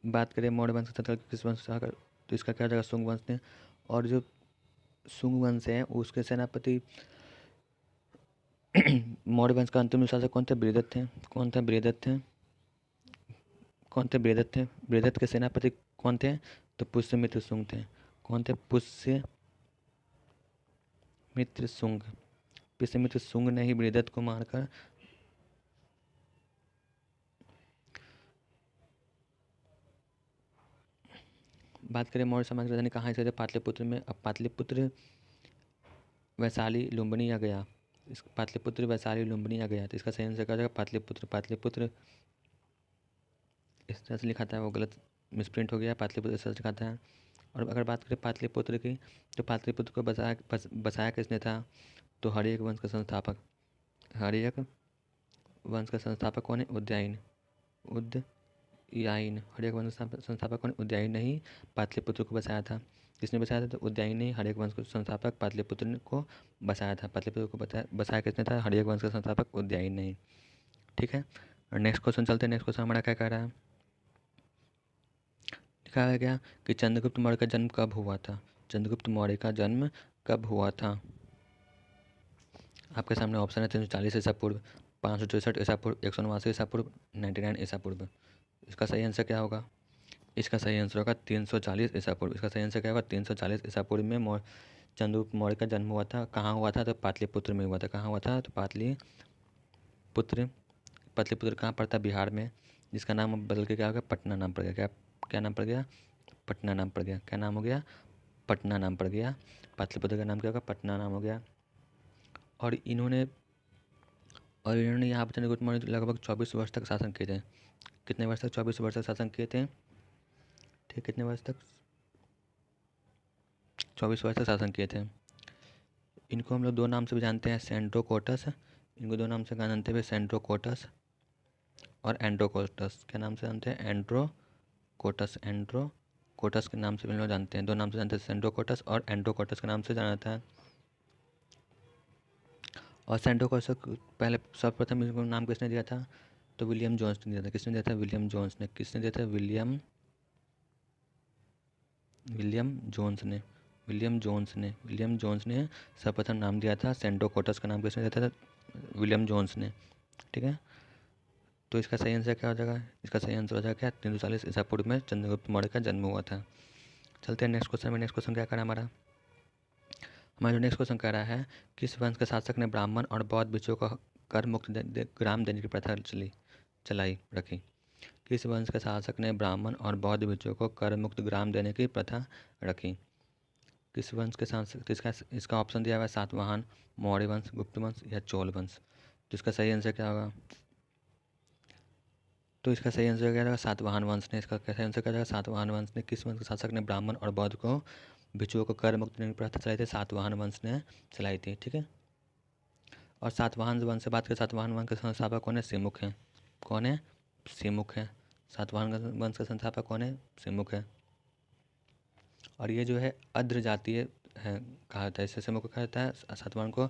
A: बात करें मौर्य वंश के किस वंश से आकर, तो इसका क्या हो जाएगा? शुंग वंश ने। और जो शुंग वंश है उसके सेनापति मौर्य वंश का अंतिम शासक कौन थे? बृहदत्त थे। कौन थे? बृहदत्त थे। कौन थे? बृहदत्त थे। बृहदत्त के सेनापति कौन थे? तो पुष्यमित्र शुंग थे। कौन थे? पुष्यमित्र शुंग। पुष्यमित्र शुंग ने ही बृहदत्त को मारकर बात करें मौर्य समाज की राजधानी कहाँ से? पाटलिपुत्र में। अब पाटलिपुत्र वैशाली लुम्बिनी आ गया। इस पाटलिपुत्र वैशाली लुम्बिनी आ गया, तो इसका सही आंसर क्या हो जाएगा? पाटलिपुत्र। पाटलिपुत्र इस तरह से लिखा था, वो गलत मिसप्रिंट हो गया। पाटलिपुत्र इस तरह से लिखा था। और अगर बात करें पाटलिपुत्र की, तो पाटलिपुत्र को बसाया किसने था? तो हर्यक वंश का संस्थापक। हर्यक वंश का संस्थापक कौन है? उदयन। उदयन। हर्यक वंश का संस्थापक कौन? उदयन ने ही पाटलिपुत्र को बसाया था। किसने बसाया था? तो उदयन ने हर्यक वंश के संस्थापक पाटलिपुत्र को बसाया था। पाटलिपुत्र को बसाया किसने था? हर्यक वंश का संस्थापक उदयन ने। ठीक है, और नेक्स्ट क्वेश्चन चलते हैं। नेक्स्ट क्वेश्चन हमारा क्या कह रहा है? लिखा है क्या कि चंद्रगुप्त मौर्य का जन्म कब हुआ था? चंद्रगुप्त मौर्य का जन्म कब हुआ था? आपके सामने ऑप्शन है 340 ईसा पूर्व, 564 ईसा पूर्व, 189 ईसा पूर्व, 99 ईसा पूर्व। इसका सही आंसर क्या होगा? इसका सही आंसर होगा 340 ईसा पूर्व। इसका सही आंसर क्या होगा? 340 ईसा पूर्व में चंद्रगुप्त मौर्य का जन्म हुआ था। कहाँ हुआ था? तो पाटलिपुत्र में हुआ था। कहाँ हुआ था? तो पाटलिपुत्र। पाटलिपुत्र कहाँ पड़ता है? बिहार में, जिसका नाम अब बदल के क्या हो गया? पटना नाम पड़ गया। क्या क्या नाम पड़ गया? पटना नाम पड़ गया। क्या नाम हो गया? पटना नाम पड़ गया। पाटलिपुत्र का नाम क्या होगा? पटना नाम हो गया। और इन्होंने यहाँ पर चंद्रगुप्त मौर्य लगभग 24 वर्ष तक शासन किए थे। कितने वर्ष तक? 24 वर्ष तक शासन किए थे। ठीक, कितने वर्ष तक? 24 वर्ष तक शासन किए थे। इनको हम लोग दो नाम से भी जानते हैं, सेंड्रोकोटस। इनको दो नाम से जानते हैं, सेंड्रोकोटस और एंड्रोकोटस। क्या नाम से जानते हैं? एंड्रोकोटस। एंड्रोकोटस के नाम से भी लोग जानते हैं। दो नाम से जानते हैं, सेंड्रोकोटस और एंड्रोकोटस के नाम से जाना जाता है। और सेंड्रोकोटस पहले सर्वप्रथम इसको नाम किसने दिया था? तो विलियम जोन्स ने दिया था। किसने दिया था? विलियम जोन्स ने। किसने दिया था? विलियम जोन्स ने सर्वप्रथम नाम दिया था। सेंड्रोकोटस का नाम किसने दिया था? विलियम जोन्स ने। ठीक है, तो इसका सही आंसर क्या हो जाएगा? इसका सही आंसर हो जाएगा क्या? 340 ईसा पूर्व में चंद्रगुप्त मौर्य का जन्म हुआ था। चलते हैं नेक्स्ट क्वेश्चन में। नेक्स्ट क्वेश्चन क्या कह रहा है हमारा जो नेक्स्ट क्वेश्चन कह रहा है, किस वंश के शासक ने ब्राह्मण और बौद्ध भिक्षुओं को कर मुक्त ग्राम देने की प्रथा चलाई रखी। किस वंश के शासक ने ब्राह्मण और बौद्ध भिक्षुओं को कर मुक्त ग्राम देने की प्रथा रखी। किस वंश के शासक, इसका ऑप्शन दिया हुआ है सातवाहन, मौर्य वंश, गुप्त वंश या चोल वंश। तो इसका सही आंसर क्या होगा? तो इसका सही आंसर क्या रहेगा? सातवाहन वंश ने। इसका सही आंसर क्या रहेगा? सातवाहन वंश ने। किस वंश के शासक ने ब्राह्मण और बौद्ध को भिक्षुओं को कर मुक्त देने की प्रथा चलाई थी? सातवाहन वंश ने चलाई थी। ठीक है। और सातवाहन वंश से बात करें, सातवाहन वंश के संस्थापक कौन है? सिमुख हैं। कौन है? सिमुख है। सातवाहन वंश का संस्थापक कौन है? सिमुख है। और ये जो है अद्र जातीय है कहा जाता है, इससे सिमुख को कहा जाता है, सातवाहन को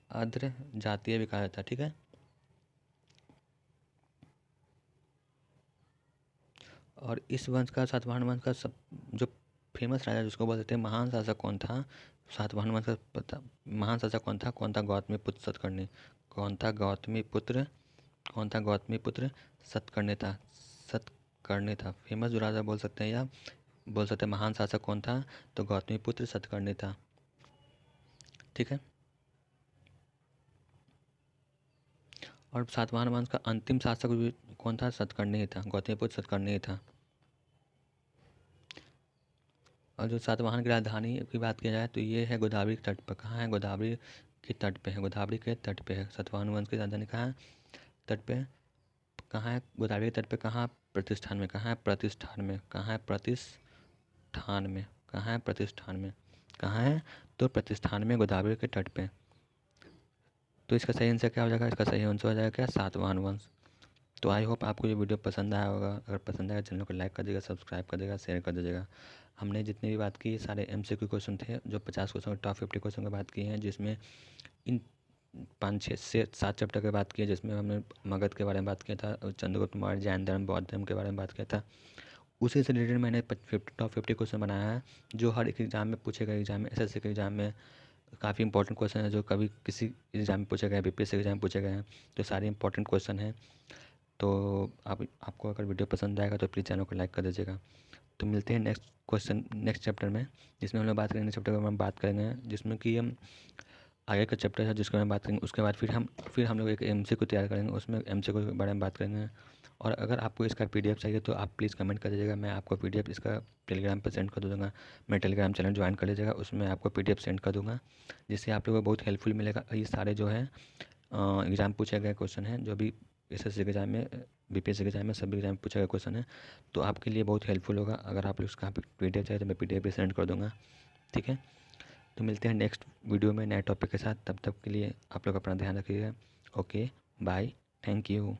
A: अद्र जातीय भी कहा जाता है। ठीक है। और इस वंश का, सातवाहन वंश का सब जो फेमस राजा जिसको बोलते हैं महान शासक कौन था? सातवाहन वंश का महान शासक कौन था? कौन था? गौतमी पुत्र सतकर्णी। कौन था? गौतमी पुत्र। कौन था? गौतमी पुत्र सतकर्णी था। सतकर्णी था फेमस जो राजा बोल सकते हैं, या बोल सकते हैं महान शासक कौन था? तो गौतमी पुत्र सतकर्णी था। ठीक है। और सातवाहन वंश का अंतिम शासक भी कौन था? सतकर्णी ही था। गौतमी पुत्र सतकर्णी ही था। और जो सातवाहन की राजधानी की बात की जाए तो ये है गोदावरी के तट पर। कहाँ है? गोदावरी के तट पे है। गोदावरी के तट पे है सातवाहन वंश की राजधानी। कहाँ है? तट पे। कहाँ है? गोदावरी के तट पे। कहाँ? प्रतिष्ठान में। कहाँ है? प्रतिष्ठान में। कहाँ है? प्रतिष्ठान में। कहाँ है? प्रतिष्ठान में। कहाँ है? तो प्रतिष्ठान में, गोदावरी के तट पे। तो इसका सही आंसर क्या हो जाएगा? इसका सही आंसर हो जाएगा क्या? सातवाहन वंश। तो आई होप आपको ये वीडियो पसंद आया होगा। अगर पसंद आया चैनल को लाइक कर दीजिएगा, सब्सक्राइब कर दीजिएगा, शेयर कर दीजिएगा। हमने जितनी भी बात की सारे MCQ क्वेश्चन थे, जो 50 क्वेश्चन टॉप 50 क्वेश्चन की बात की हैं, जिसमें इन 5, 6 से 7 चैप्टर की बात की है, जिसमें हमने मगध के बारे में बात किया था, चंद्रगुप्त मौर्य, जैन धर्म, बौद्ध धर्म के बारे में बात किया था। उसी से रिलेटेड मैंने टॉप 50 क्वेश्चन बनाया है, जो हर एक एग्जाम में पूछे गए। एग्जाम में, SSC के एग्जाम में काफ़ी इंपॉर्टेंट क्वेश्चन है, जो कभी किसी एग्जाम में पूछे गए, BPSC एग्जाम में पूछे गए हैं। तो सारे इंपॉर्टेंट क्वेश्चन हैं। तो आपको अगर वीडियो पसंद आएगा तो प्लीज़ चैनल को लाइक कर दीजिएगा। तो मिलते हैं नेक्स्ट क्वेश्चन, नेक्स्ट चैप्टर में, जिसमें हम लोग बात करेंगे, चैप्टर में हम बात करेंगे जिसमें कि हम आगे का चैप्टर है जिसके बारे में बात करेंगे। उसके बाद फिर हम लोग एक MCQ तैयार करेंगे, उसमें MCQ के बारे में बात करेंगे। और अगर आपको इसका PDF चाहिए तो आप प्लीज़ कमेंट कर दीजिएगा, मैं आपको PDF इसका टेलीग्राम पर सेंड कर दूँगा। मैं टेलीग्राम चैनल ज्वाइन कर लीजिएगा, उसमें आपको PDF सेंड कर दूँगा, जिससे आप लोगों को बहुत हेल्पफुल मिलेगा। ये सारे जो है एग्ज़ाम पूछे गए क्वेश्चन हैं, जो भी SSC के एग्जाम में, BPSC के एग्जाम में, सभी एग्जाम में पूछा गया क्वेश्चन है। तो आपके लिए बहुत हेल्पफुल होगा। अगर आप उसका PDF चाहिए तो मैं PDF भी सेंड कर दूँगा। ठीक है। तो मिलते हैं नेक्स्ट वीडियो में नए टॉपिक के साथ। तब तक के लिए आप लोग अपना ध्यान रखिएगा। Okay, bye, thank you.